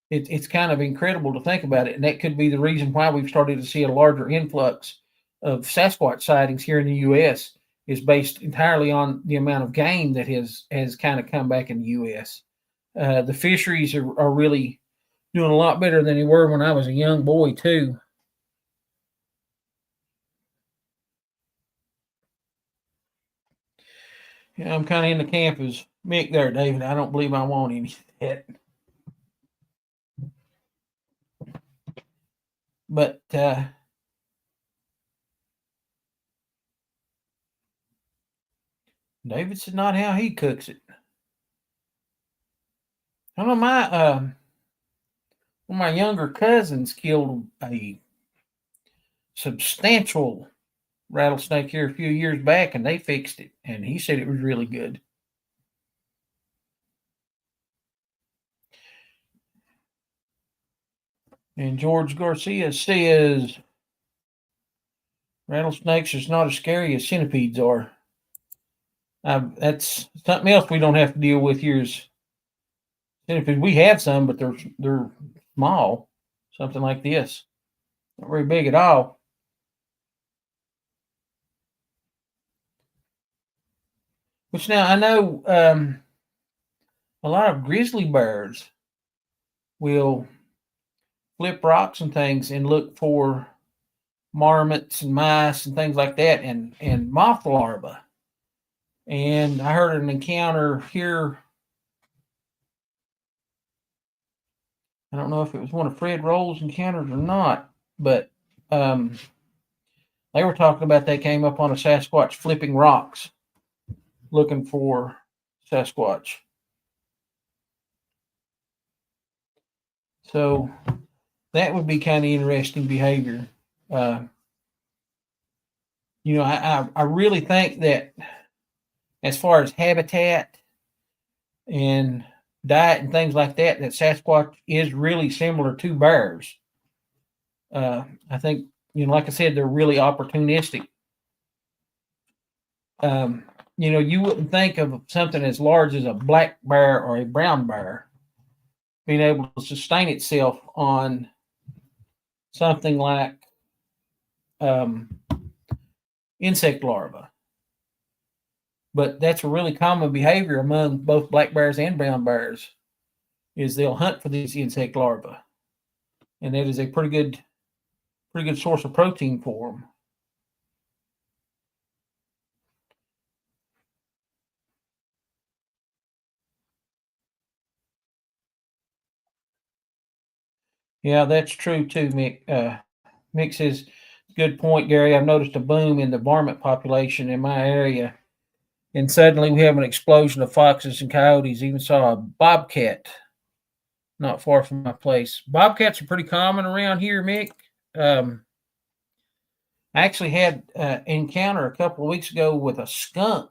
it's kind of incredible to think about it. And that could be the reason why we've started to see a larger influx of Sasquatch sightings here in the U.S. is based entirely on the amount of game that has kind of come back in the U.S. The fisheries are really doing a lot better than they were when I was a young boy, too. Yeah, I'm kind of in the camp as Mick there, David. I don't believe I want any of that. But David said not how he cooks it. I don't know, one of my younger cousins killed a substantial rattlesnake here a few years back, and they fixed it, and he said it was really good. And George Garcia says rattlesnakes is not as scary as centipedes are. That's something else we don't have to deal with here is centipedes. We have some, but they're small. Something like this. Not very big at all. Which now I know a lot of grizzly bears will flip rocks and things and look for marmots and mice and things like that and moth larvae. And I heard an encounter here. I don't know if it was one of Fred Roehl's encounters or not, but they were talking about they came up on a Sasquatch flipping rocks looking for Sasquatch. So that would be kind of interesting behavior. I really think that as far as habitat and diet and things like that, that Sasquatch is really similar to bears. I think, like I said, they're really opportunistic. You wouldn't think of something as large as a black bear or a brown bear being able to sustain itself on something like insect larvae. But that's a really common behavior among both black bears and brown bears, is they'll hunt for these insect larvae. And that is a pretty good source of protein for them. Yeah, that's true too, Mick. Mick says, good point, Gary. I've noticed a boom in the varmint population in my area. And suddenly we have an explosion of foxes and coyotes. Even saw a bobcat not far from my place. Bobcats are pretty common around here, Mick. I actually had an encounter a couple of weeks ago with a skunk.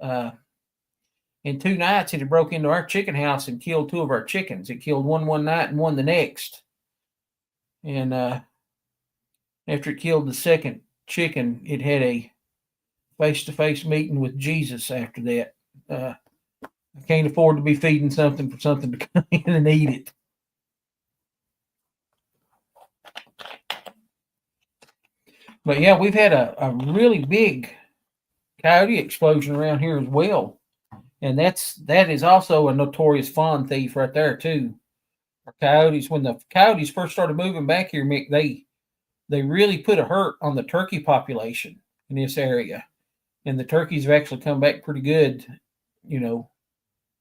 In 2 nights, it had broke into our chicken house and killed 2 of our chickens. It killed one night and one the next. And after it killed the second chicken, it had a face-to-face meeting with Jesus after that. I can't afford to be feeding something for something to come in and eat it. But yeah, we've had a really big coyote explosion around here as well. And that is also a notorious fawn thief right there too. Coyotes, when the coyotes first started moving back here, Mick, they really put a hurt on the turkey population in this area. And the turkeys have actually come back pretty good,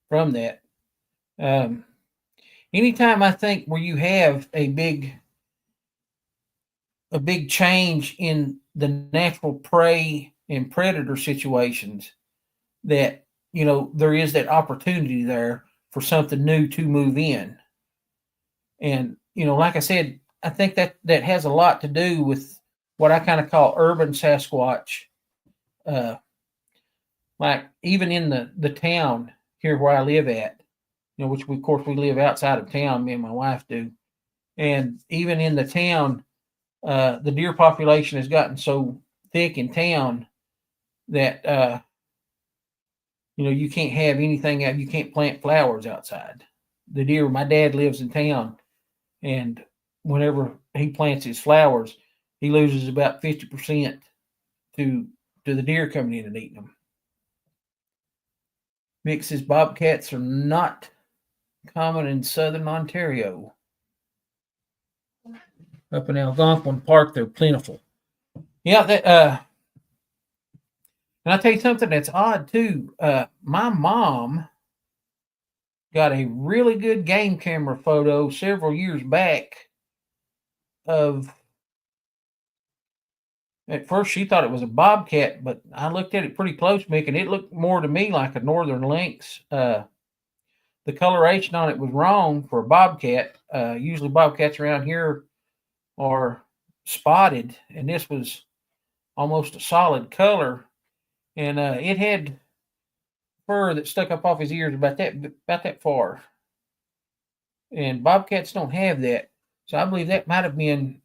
from that. Anytime I think where you have a big change in the natural prey and predator situations, that there is that opportunity there for something new to move in. And like I said, I think that has a lot to do with what I kind of call urban Sasquatch. Like even in the town here where I live at, which of course we live outside of town, me and my wife do. And even in the town, the deer population has gotten so thick in town that you can't have anything out. You can't plant flowers outside. The deer. My dad lives in town, and whenever he plants his flowers, he loses about 50% to the deer coming in and eating them. Mick says bobcats are not common in southern Ontario. Up in Algonquin Park, they're plentiful. Yeah, that. And I'll tell you something that's odd too. My mom got a really good game camera photo several years back of. At first, she thought it was a bobcat, but I looked at it pretty close, Mick, and it looked more to me like a northern lynx. The coloration on it was wrong for a bobcat. Usually, bobcats around here are spotted, and this was almost a solid color, and it had fur that stuck up off his ears about that far. And bobcats don't have that. So I believe that might have been,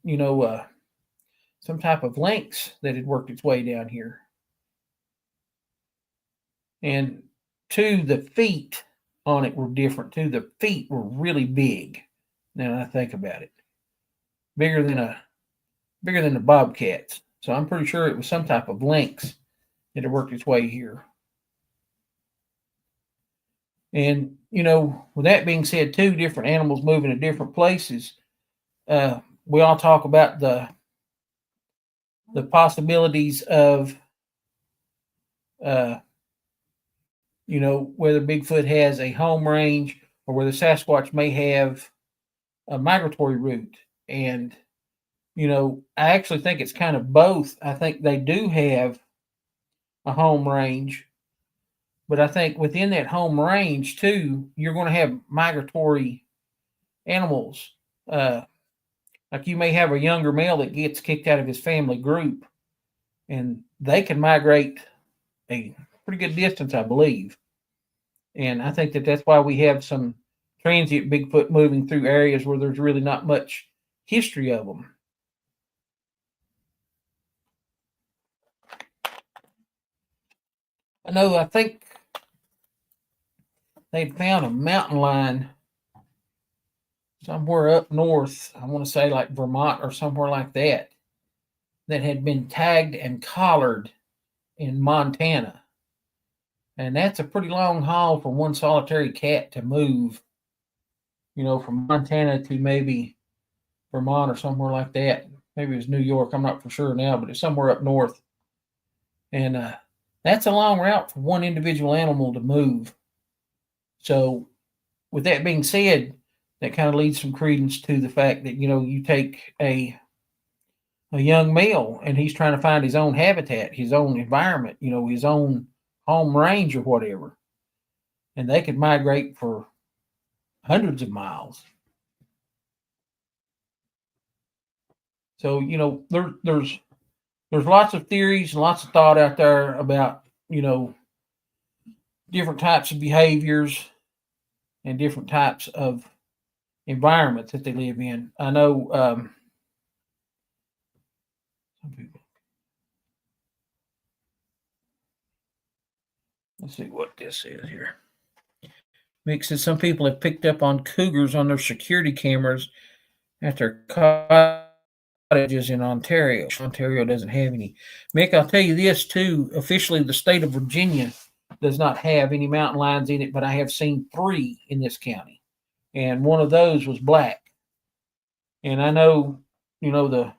some type of lynx that had worked its way down here. And two, the feet on it were different too. The feet were really big. Now that I think about it, bigger than the bobcats. So I'm pretty sure it was some type of lynx that had worked its way here. And with that being said, two different animals moving to different places. We all talk about the possibilities of whether Bigfoot has a home range or whether Sasquatch may have a migratory route. And, I actually think it's kind of both. I think they do have a home range, but I think within that home range, too, you're going to have migratory animals. Like you may have a younger male that gets kicked out of his family group, and they can migrate a pretty good distance, I believe. And I think that that's why we have some transient Bigfoot moving through areas where there's really not much history of them. I think they found a mountain lion somewhere up north. I want to say like Vermont or somewhere like that had been tagged and collared in Montana. And that's a pretty long haul for one solitary cat to move, from Montana to maybe Vermont or somewhere like that. Maybe it was New York. I'm not for sure now, but it's somewhere up north. And that's a long route for one individual animal to move. So, with that being said, that kind of leads some credence to the fact that, you take a young male and he's trying to find his own habitat, his own environment, his own home range or whatever. And they could migrate for hundreds of miles. So, there's lots of theories and lots of thought out there about, different types of behaviors and different types of environments that they live in. I know some people. Let's see what this is here. Mick says some people have picked up on cougars on their security cameras at their cottages in Ontario. Ontario doesn't have any. Mick, I'll tell you this too. Officially, the state of Virginia does not have any mountain lions in it, but I have seen 3 in this county. And one of those was black. And I know, the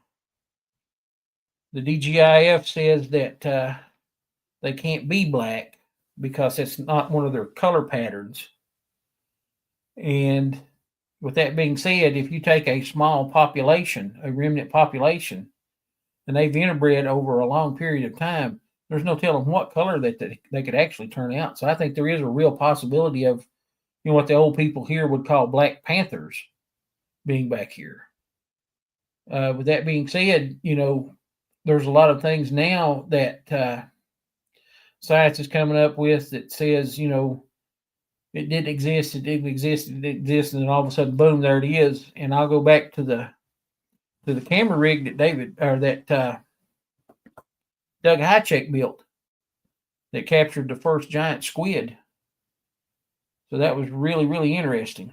DGIF says that they can't be black because it's not one of their color patterns. And with that being said, if you take a small population, a remnant population, and they've interbred over a long period of time, there's no telling what color that they could actually turn out. So I think there is a real possibility of, what the old people here would call black panthers being back here. With that being said, there's a lot of things now that science is coming up with that says, it didn't exist, it didn't exist, it didn't exist, and then all of a sudden, boom, there it is. And I'll go back to the camera rig that Doug Highcheck built that captured the first giant squid. So that was really, really interesting.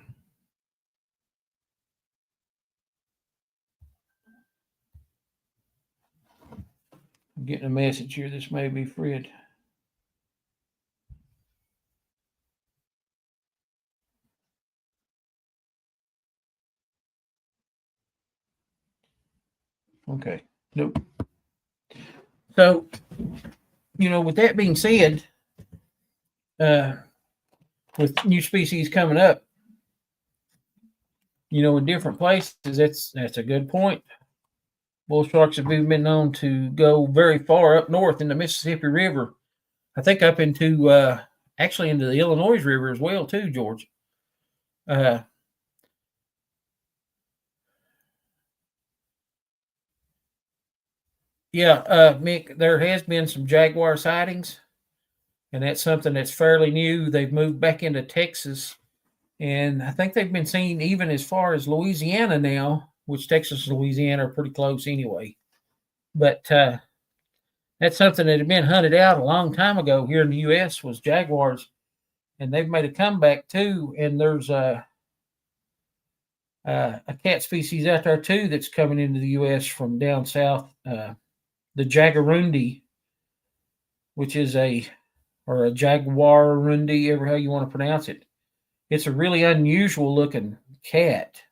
I'm getting a message here. This may be Fred. Okay. Nope. So, with that being said, with new species coming up, in different places, that's a good point. Bull sharks have even been known to go very far up north in the Mississippi River. I think up into actually into the Illinois River as well, too, George. Mick, there has been some jaguar sightings, and that's something that's fairly new. They've moved back into Texas, and I think they've been seen even as far as Louisiana now. which Texas and Louisiana are pretty close anyway. But that's something that had been hunted out a long time ago here in the U.S. was jaguars, and they've made a comeback too. And there's a cat species out there too that's coming into the U.S. from down south, the jagarundi, which is a jaguarundi, ever how you want to pronounce it. It's a really unusual looking cat,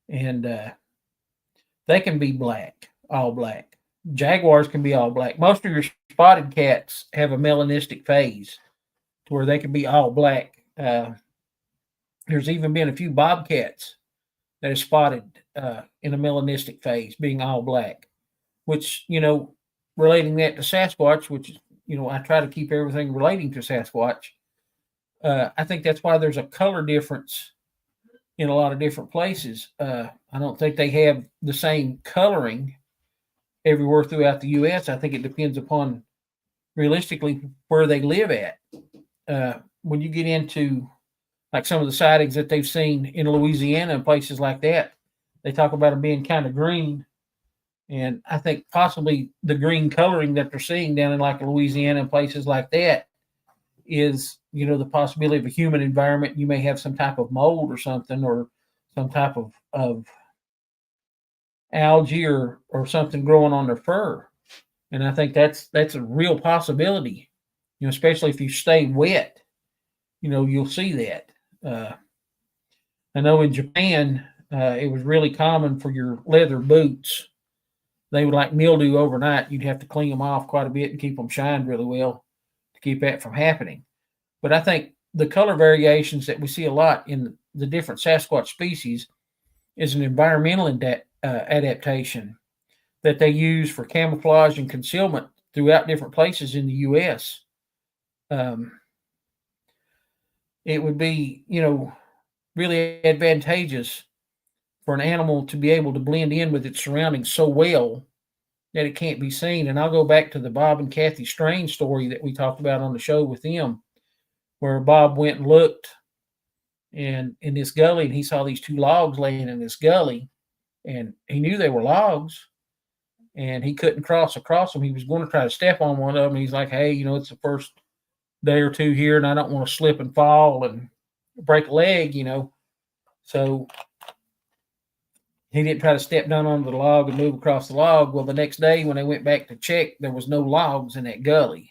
and they can be black, all black. Jaguars can be all black. Most of your spotted cats have a melanistic phase to where they can be all black. There's even been a few bobcats that are spotted in a melanistic phase, being all black, which, relating that to Sasquatch, which, I try to keep everything relating to Sasquatch. I think that's why there's a color difference in a lot of different places. I don't think they have the same coloring everywhere throughout the U.S. I think it depends upon realistically where they live at. When you get into like some of the sightings that they've seen in Louisiana and places like that, they talk about them being kind of green. And I think possibly the green coloring that they're seeing down in like Louisiana and places like that is, the possibility of a human environment. You may have some type of mold or something, or some type of algae or something growing on their fur. And I think that's a real possibility, especially if you stay wet, you'll see that. I know in Japan, it was really common for your leather boots. They would like mildew overnight. You'd have to clean them off quite a bit and keep them shined really well to keep that from happening. But I think the color variations that we see a lot in the different Sasquatch species is an environmental adaptation that they use for camouflage and concealment throughout different places in the U.S. It would be, really advantageous for an animal to be able to blend in with its surroundings so well that it can't be seen. And I'll go back to the Bob and Kathy Strange story that we talked about on the show with them, where Bob went and looked and in this gully, and he saw these two logs laying in this gully, and he knew they were logs, and he couldn't cross across them. He was going to try to step on one of them. And he's like, hey, it's the first day or two here, and I don't want to slip and fall and break a leg, So he didn't try to step down onto the log and move across the log. Well, the next day when they went back to check, there was no logs in that gully.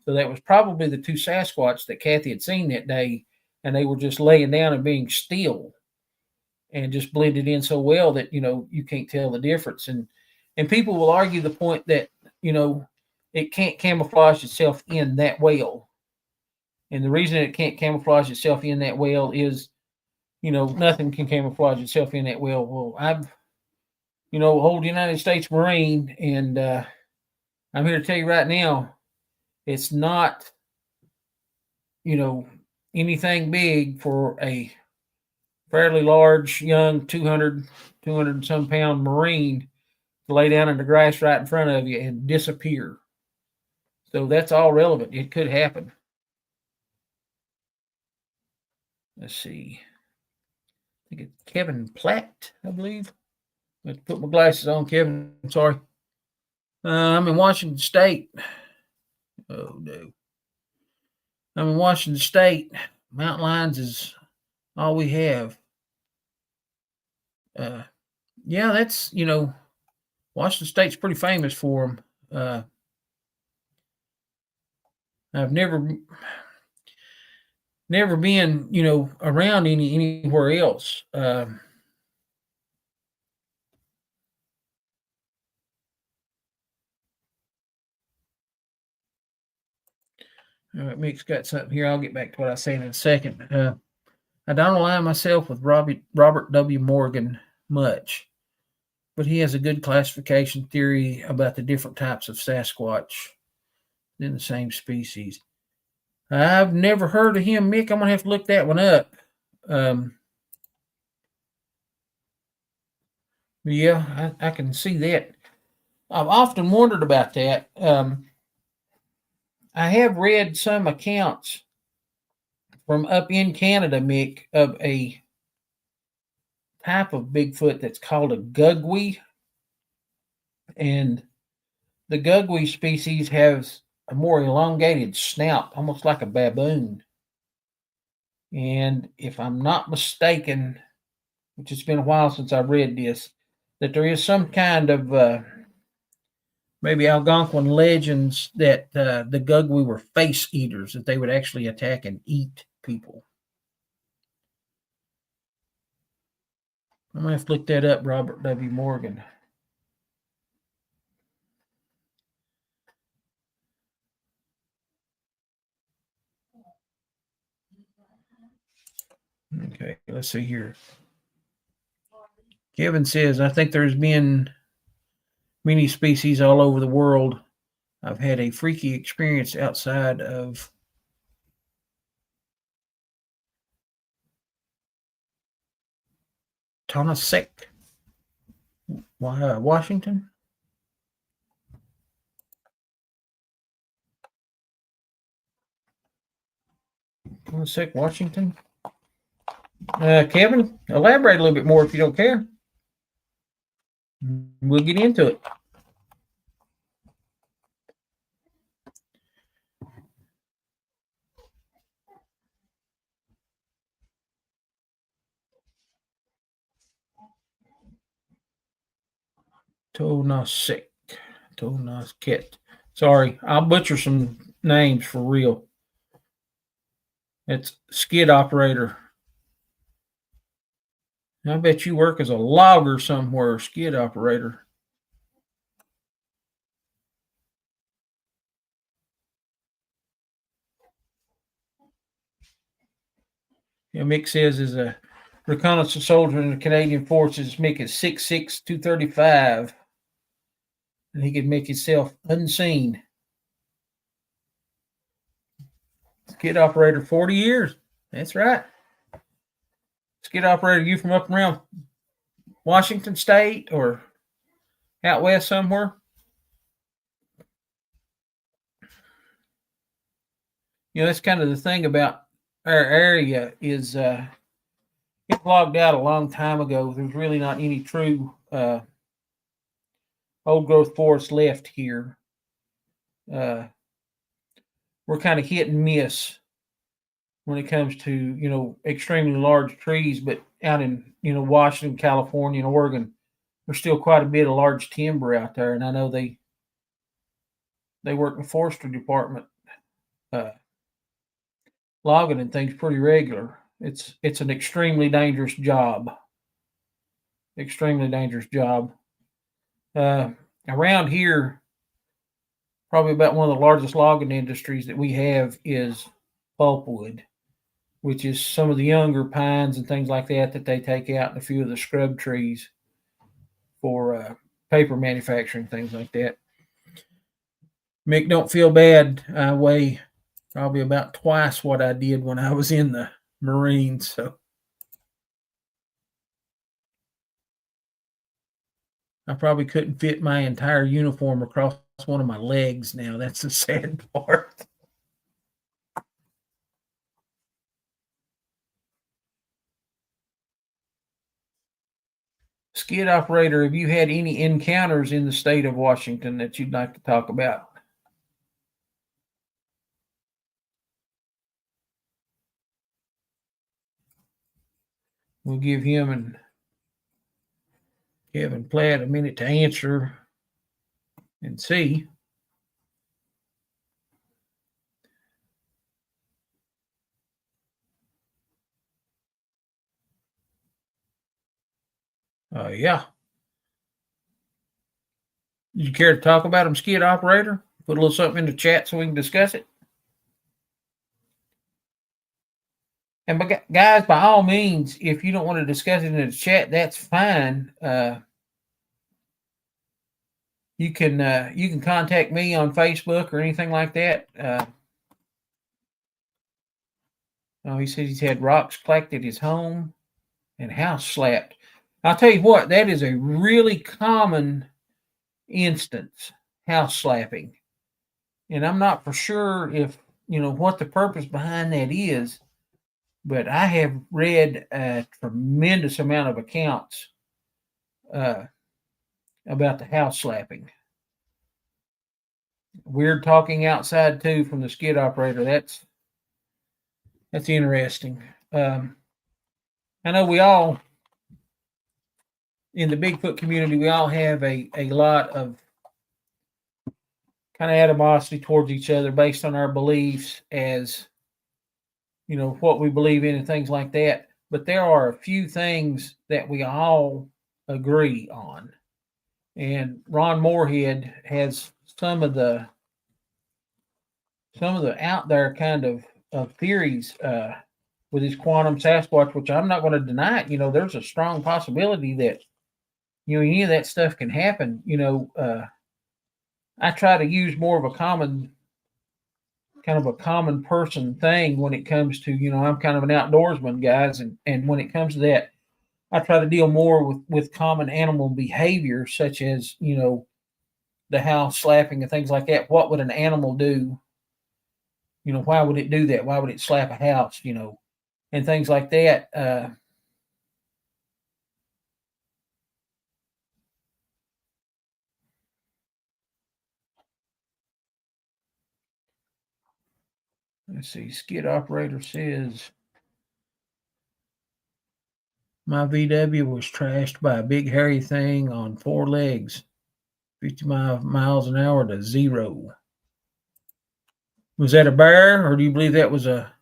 So that was probably the two Sasquatch that Kathy had seen that day, and they were just laying down and being still and just blended in so well that, you can't tell the difference. And people will argue the point that, it can't camouflage itself in that well. And the reason it can't camouflage itself in that well is, nothing can camouflage itself in that well. Well, I've, old United States Marine, and I'm here to tell you right now, it's not, anything big for a fairly large, young 200 and some pound Marine to lay down in the grass right in front of you and disappear. So that's all relevant. It could happen. Let's see. I think it's Kevin Platt, I believe. Let's put my glasses on, Kevin. I'm sorry. I'm in Washington State. Oh, no. I'm in Washington State. Mountain lions is all we have. Yeah, that's, Washington State's pretty famous for them. I've never been, around anywhere else. All right, Mick's got something here. I'll get back to what I was saying in a second. I don't align myself with Robert W. Morgan much, but he has a good classification theory about the different types of Sasquatch in the same species. I've never heard of him, Mick. I'm going to have to look that one up. Yeah, I can see that. I've often wondered about that. I have read some accounts from up in Canada, Mick, of a type of Bigfoot that's called a gugwe, and the gugwe species has a more elongated snout, almost like a baboon. And if I'm not mistaken, which it's been a while since I read this, that there is some kind of maybe Algonquin legends that the gugwe were face eaters, that they would actually attack and eat people. I'm going to have to look that up, Robert W. Morgan. Okay, let's see here. Kevin says, I think there's been many species all over the world. I've had a freaky experience outside of Tonasek, Washington. Tonasek, Washington. Kevin, elaborate a little bit more if you don't care. We'll get into it. Tonasek. Sorry, I'll butcher some names for real. It's skid operator. I bet you work as a logger somewhere, skid operator. Yeah, Mick says is a reconnaissance soldier in the Canadian Forces. Mick is 6'6", 235, and he can make himself unseen. Skid operator, 40 years. That's right. Skid operator, you from up around Washington State or out west somewhere? You know, that's kind of the thing about our area is it logged out a long time ago. There's really not any true old growth forest left here. We're kind of hit and miss when it comes to, you know, extremely large trees, but out in, you know, Washington, California, and Oregon, there's still quite a bit of large timber out there. And I know they work in the forestry department logging and things pretty regular. It's an extremely dangerous job. Extremely dangerous job. Around here, probably about one of the largest logging industries that we have is pulpwood, which is some of the younger pines and things like that they take out and a few of the scrub trees for paper manufacturing, things like that. Mick, don't feel bad. I weigh probably about twice what I did when I was in the Marines. So I probably couldn't fit my entire uniform across one of my legs now. That's the sad part. Skid operator, have you had any encounters in the state of Washington that you'd like to talk about? We'll give him and Kevin Platt a minute to answer and see. Yeah. Did you care to talk about him, skid operator? Put a little something in the chat so we can discuss it. And guys, by all means, if you don't want to discuss it in the chat, that's fine. You can contact me on Facebook or anything like that. He says he's had rocks clacked at his home and house slapped. I'll tell you what, that is a really common instance, house slapping. And I'm not for sure if, you know, what the purpose behind that is. but I have read a tremendous amount of accounts about the house slapping. Weird talking outside too from the skid operator. That's interesting. I know we all in the Bigfoot community, we all have a lot of kind of animosity towards each other based on our beliefs, as what we believe in and things like that. But there are a few things that we all agree on. And Ron Moorhead has some of the out there kind of theories with his quantum Sasquatch, which I'm not going to deny it. There's a strong possibility that any of that stuff can happen. I try to use more of a common person thing when it comes to, I'm kind of an outdoorsman, guys, and when it comes to that, I try to deal more with common animal behavior, such as, the house slapping and things like that. What would an animal do? Why would it do that? Why would it slap a house? And things like that. Let's see. Skid operator says my VW was trashed by a big hairy thing on 4 legs, 55 miles an hour to 0. Was that a bear, or do you believe that was a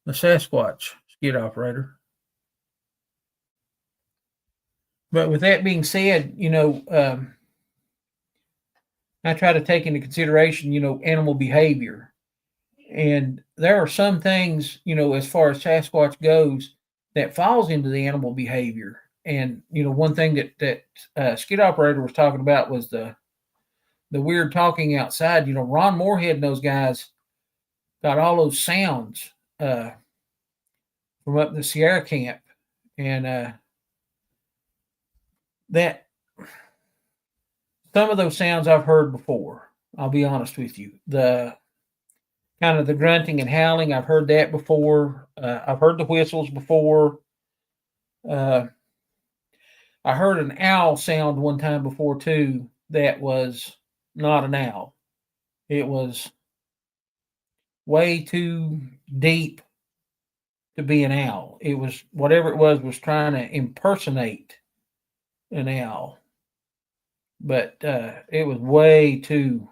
Sasquatch, skid operator? But with that being said, I try to take into consideration, animal behavior. And there are some things, as far as Sasquatch goes, that falls into the animal behavior. And, one thing that skid operator was talking about was the weird talking outside. Ron Moorhead and those guys got all those sounds from up in the Sierra camp. And that some of those sounds I've heard before. I'll be honest with you. The kind of the grunting and howling, I've heard that before. I've heard the whistles before. I heard an owl sound one time before too. That was not an owl. It was way too deep to be an owl. It was whatever it was trying to impersonate an owl. But it was way too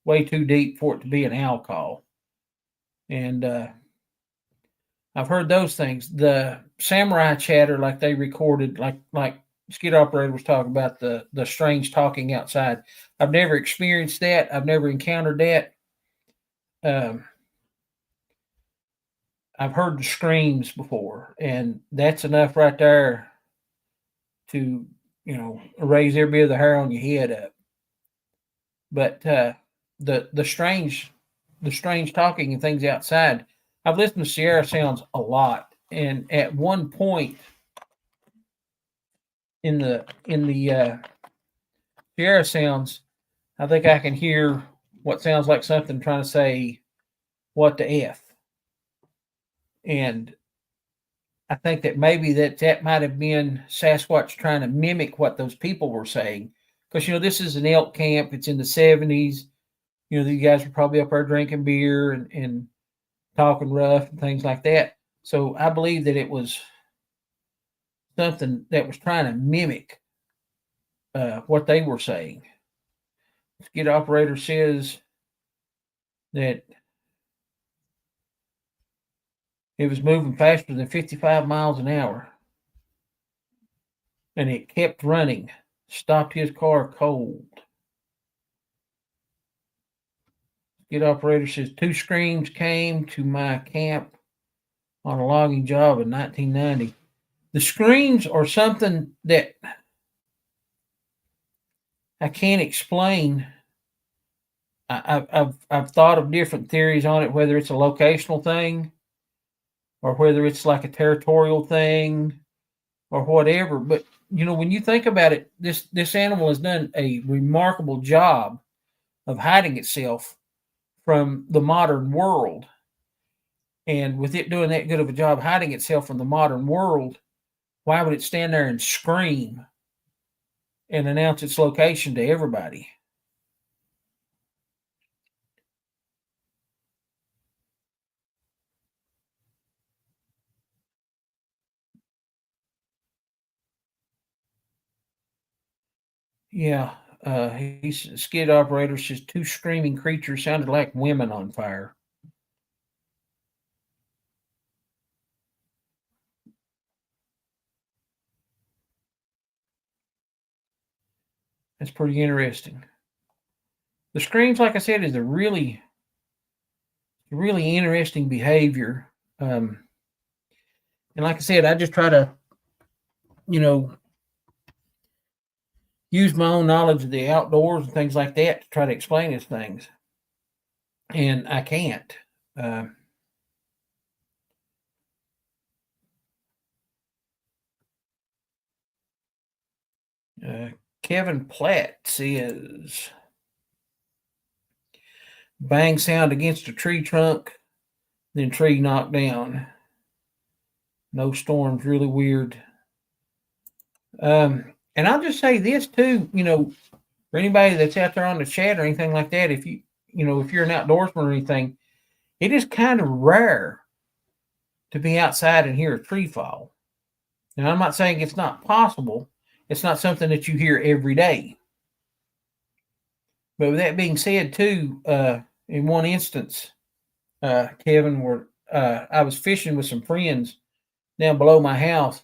deep for it to be an owl call. And I've heard those things. The samurai chatter, like they recorded, like skid operator was talking about the strange talking outside. I've never experienced that. I've never encountered that. I've heard the screams before, and that's enough right there to, raise every bit of the hair on your head up. But the strange talking and things outside, I've listened to Sierra sounds a lot, and at one point in the Sierra sounds, I think I can hear what sounds like something trying to say, "What the F?" And I think that maybe that might have been Sasquatch trying to mimic what those people were saying. Because, this is an elk camp. It's in the 70s. You guys were probably up there drinking beer and talking rough and things like that. So I believe that it was something that was trying to mimic what they were saying. Skid operator says that it was moving faster than 55 miles an hour. And it kept running. Stopped his car cold. Skid operator says 2 screams came to my camp on a logging job in 1990. The screams are something that I can't explain. I've thought of different theories on it, whether it's a locational thing or whether it's like a territorial thing or whatever. But, when you think about it, this animal has done a remarkable job of hiding itself from the modern world. And with it doing that good of a job hiding itself from the modern world, why would it stand there and scream and announce its location to everybody? Yeah, he's skid operator says two screaming creatures sounded like women on fire. That's pretty interesting. The screams, like I said, is a really interesting behavior. And like I said, I just try to, you know, use my own knowledge of the outdoors and things like that to try to explain these things. And I can't. Uh, uh, Kevin Platt says, bang sound against a tree trunk, then tree knocked down. No storms, really weird. And I'll just say this too, for anybody that's out there on the chat or anything like that, if if you're an outdoorsman or anything, it is kind of rare to be outside and hear a tree fall. Now, I'm not saying it's not possible. It's not something that you hear every day. But with that being said, too, in one instance, Kevin, where I was fishing with some friends down below my house,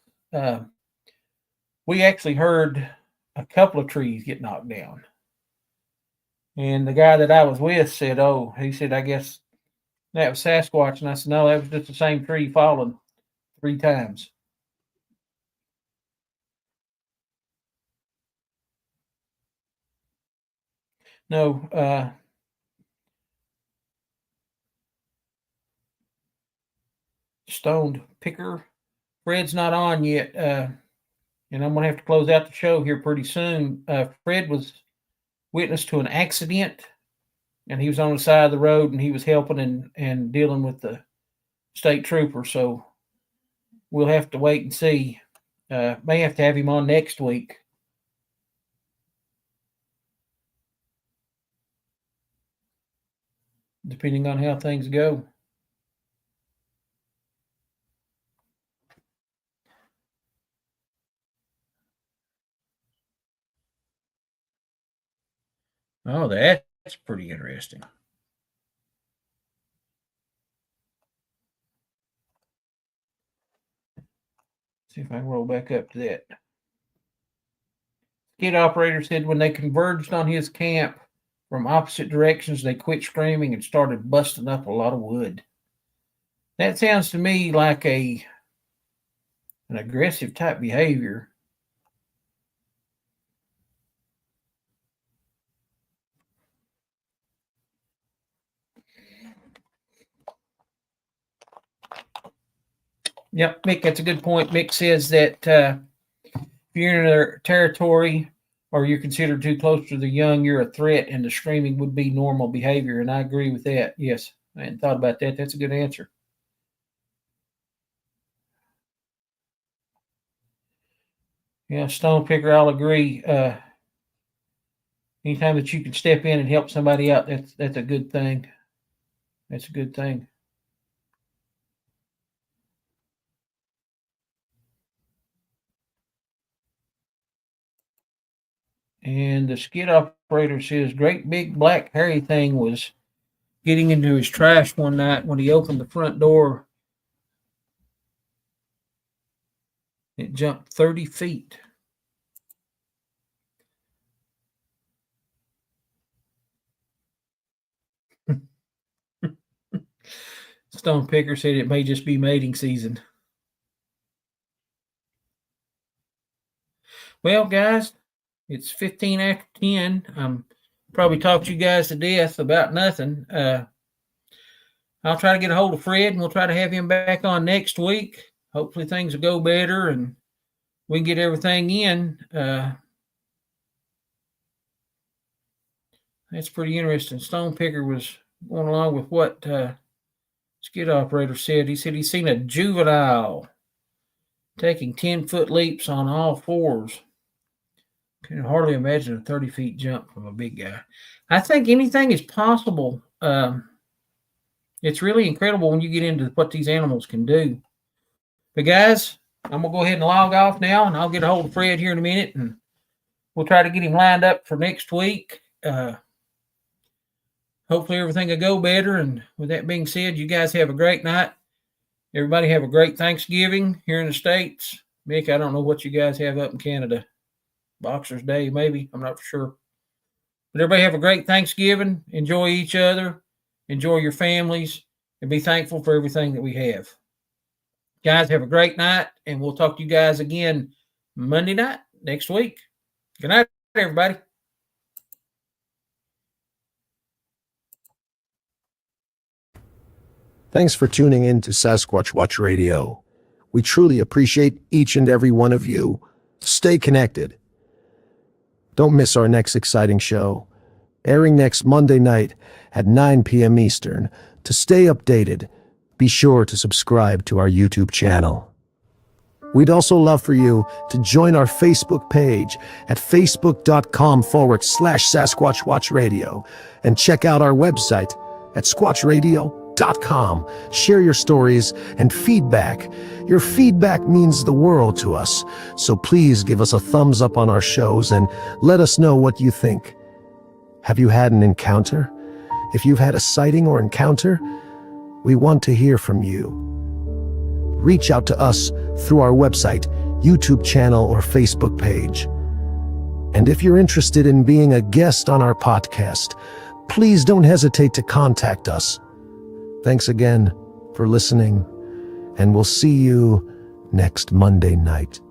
we actually heard a couple of trees get knocked down. And the guy that I was with said, "Oh," he said, "I guess that was Sasquatch." And I said, "No, that was just the same tree falling 3 times." No, stoned picker. Fred's not on yet, and I'm gonna have to close out the show here pretty soon. Fred was witness to an accident, and he was on the side of the road, and he was helping and dealing with the state trooper. So we'll have to wait and see. May have to have him on next week. Depending on how things go. Oh, that's pretty interesting. See if I can roll back up to that. Skid operator said when they converged on his camp from opposite directions, they quit screaming and started busting up a lot of wood. That sounds to me like an aggressive type behavior. Yep, Mick, that's a good point. Mick says that if you're in their territory or you're considered too close to the young, you're a threat, and the screaming would be normal behavior. And I agree with that. Yes, I hadn't thought about that. That's a good answer. Yeah, stone picker, I'll agree. Anytime that you can step in and help somebody out, that's a good thing. That's a good thing. And the skid operator says, great big black hairy thing was getting into his trash one night when he opened the front door. It jumped 30 feet. Stone Picker said it may just be mating season. Well, guys, it's 15 after 10. I'm probably talked you guys to death about nothing. I'll try to get a hold of Fred, and we'll try to have him back on next week. Hopefully things will go better and we can get everything in. That's pretty interesting. Stone Picker was going along with what skid operator said. He said he's seen a juvenile taking 10-foot leaps on all fours. Can hardly imagine a 30-feet jump from a big guy. I think anything is possible. It's really incredible when you get into what these animals can do. But guys, I'm going to go ahead and log off now, and I'll get a hold of Fred here in a minute, and we'll try to get him lined up for next week. Hopefully everything will go better. And with that being said, you guys have a great night. Everybody have a great Thanksgiving here in the States. Mick, I don't know what you guys have up in Canada. Boxer's Day, maybe. I'm not for sure. But everybody have a great Thanksgiving. Enjoy each other. Enjoy your families. And be thankful for everything that we have. Guys, have a great night. And we'll talk to you guys again Monday night next week. Good night, everybody. Thanks for tuning in to Sasquatch Watch Radio. We truly appreciate each and every one of you. Stay connected. Don't miss our next exciting show, airing next Monday night at 9 p.m. Eastern. To stay updated, be sure to subscribe to our YouTube channel. We'd also love for you to join our Facebook page at facebook.com/Sasquatch Watch Radio and check out our website at squatchradio.com. Share your stories and feedback. Your feedback means the world to us, so please give us a thumbs up on our shows and let us know what you think. Have you had an encounter? If you've had a sighting or encounter, we want to hear from you. Reach out to us through our website, YouTube channel, or Facebook page. And if you're interested in being a guest on our podcast, please don't hesitate to contact us. Thanks again for listening, and we'll see you next Monday night.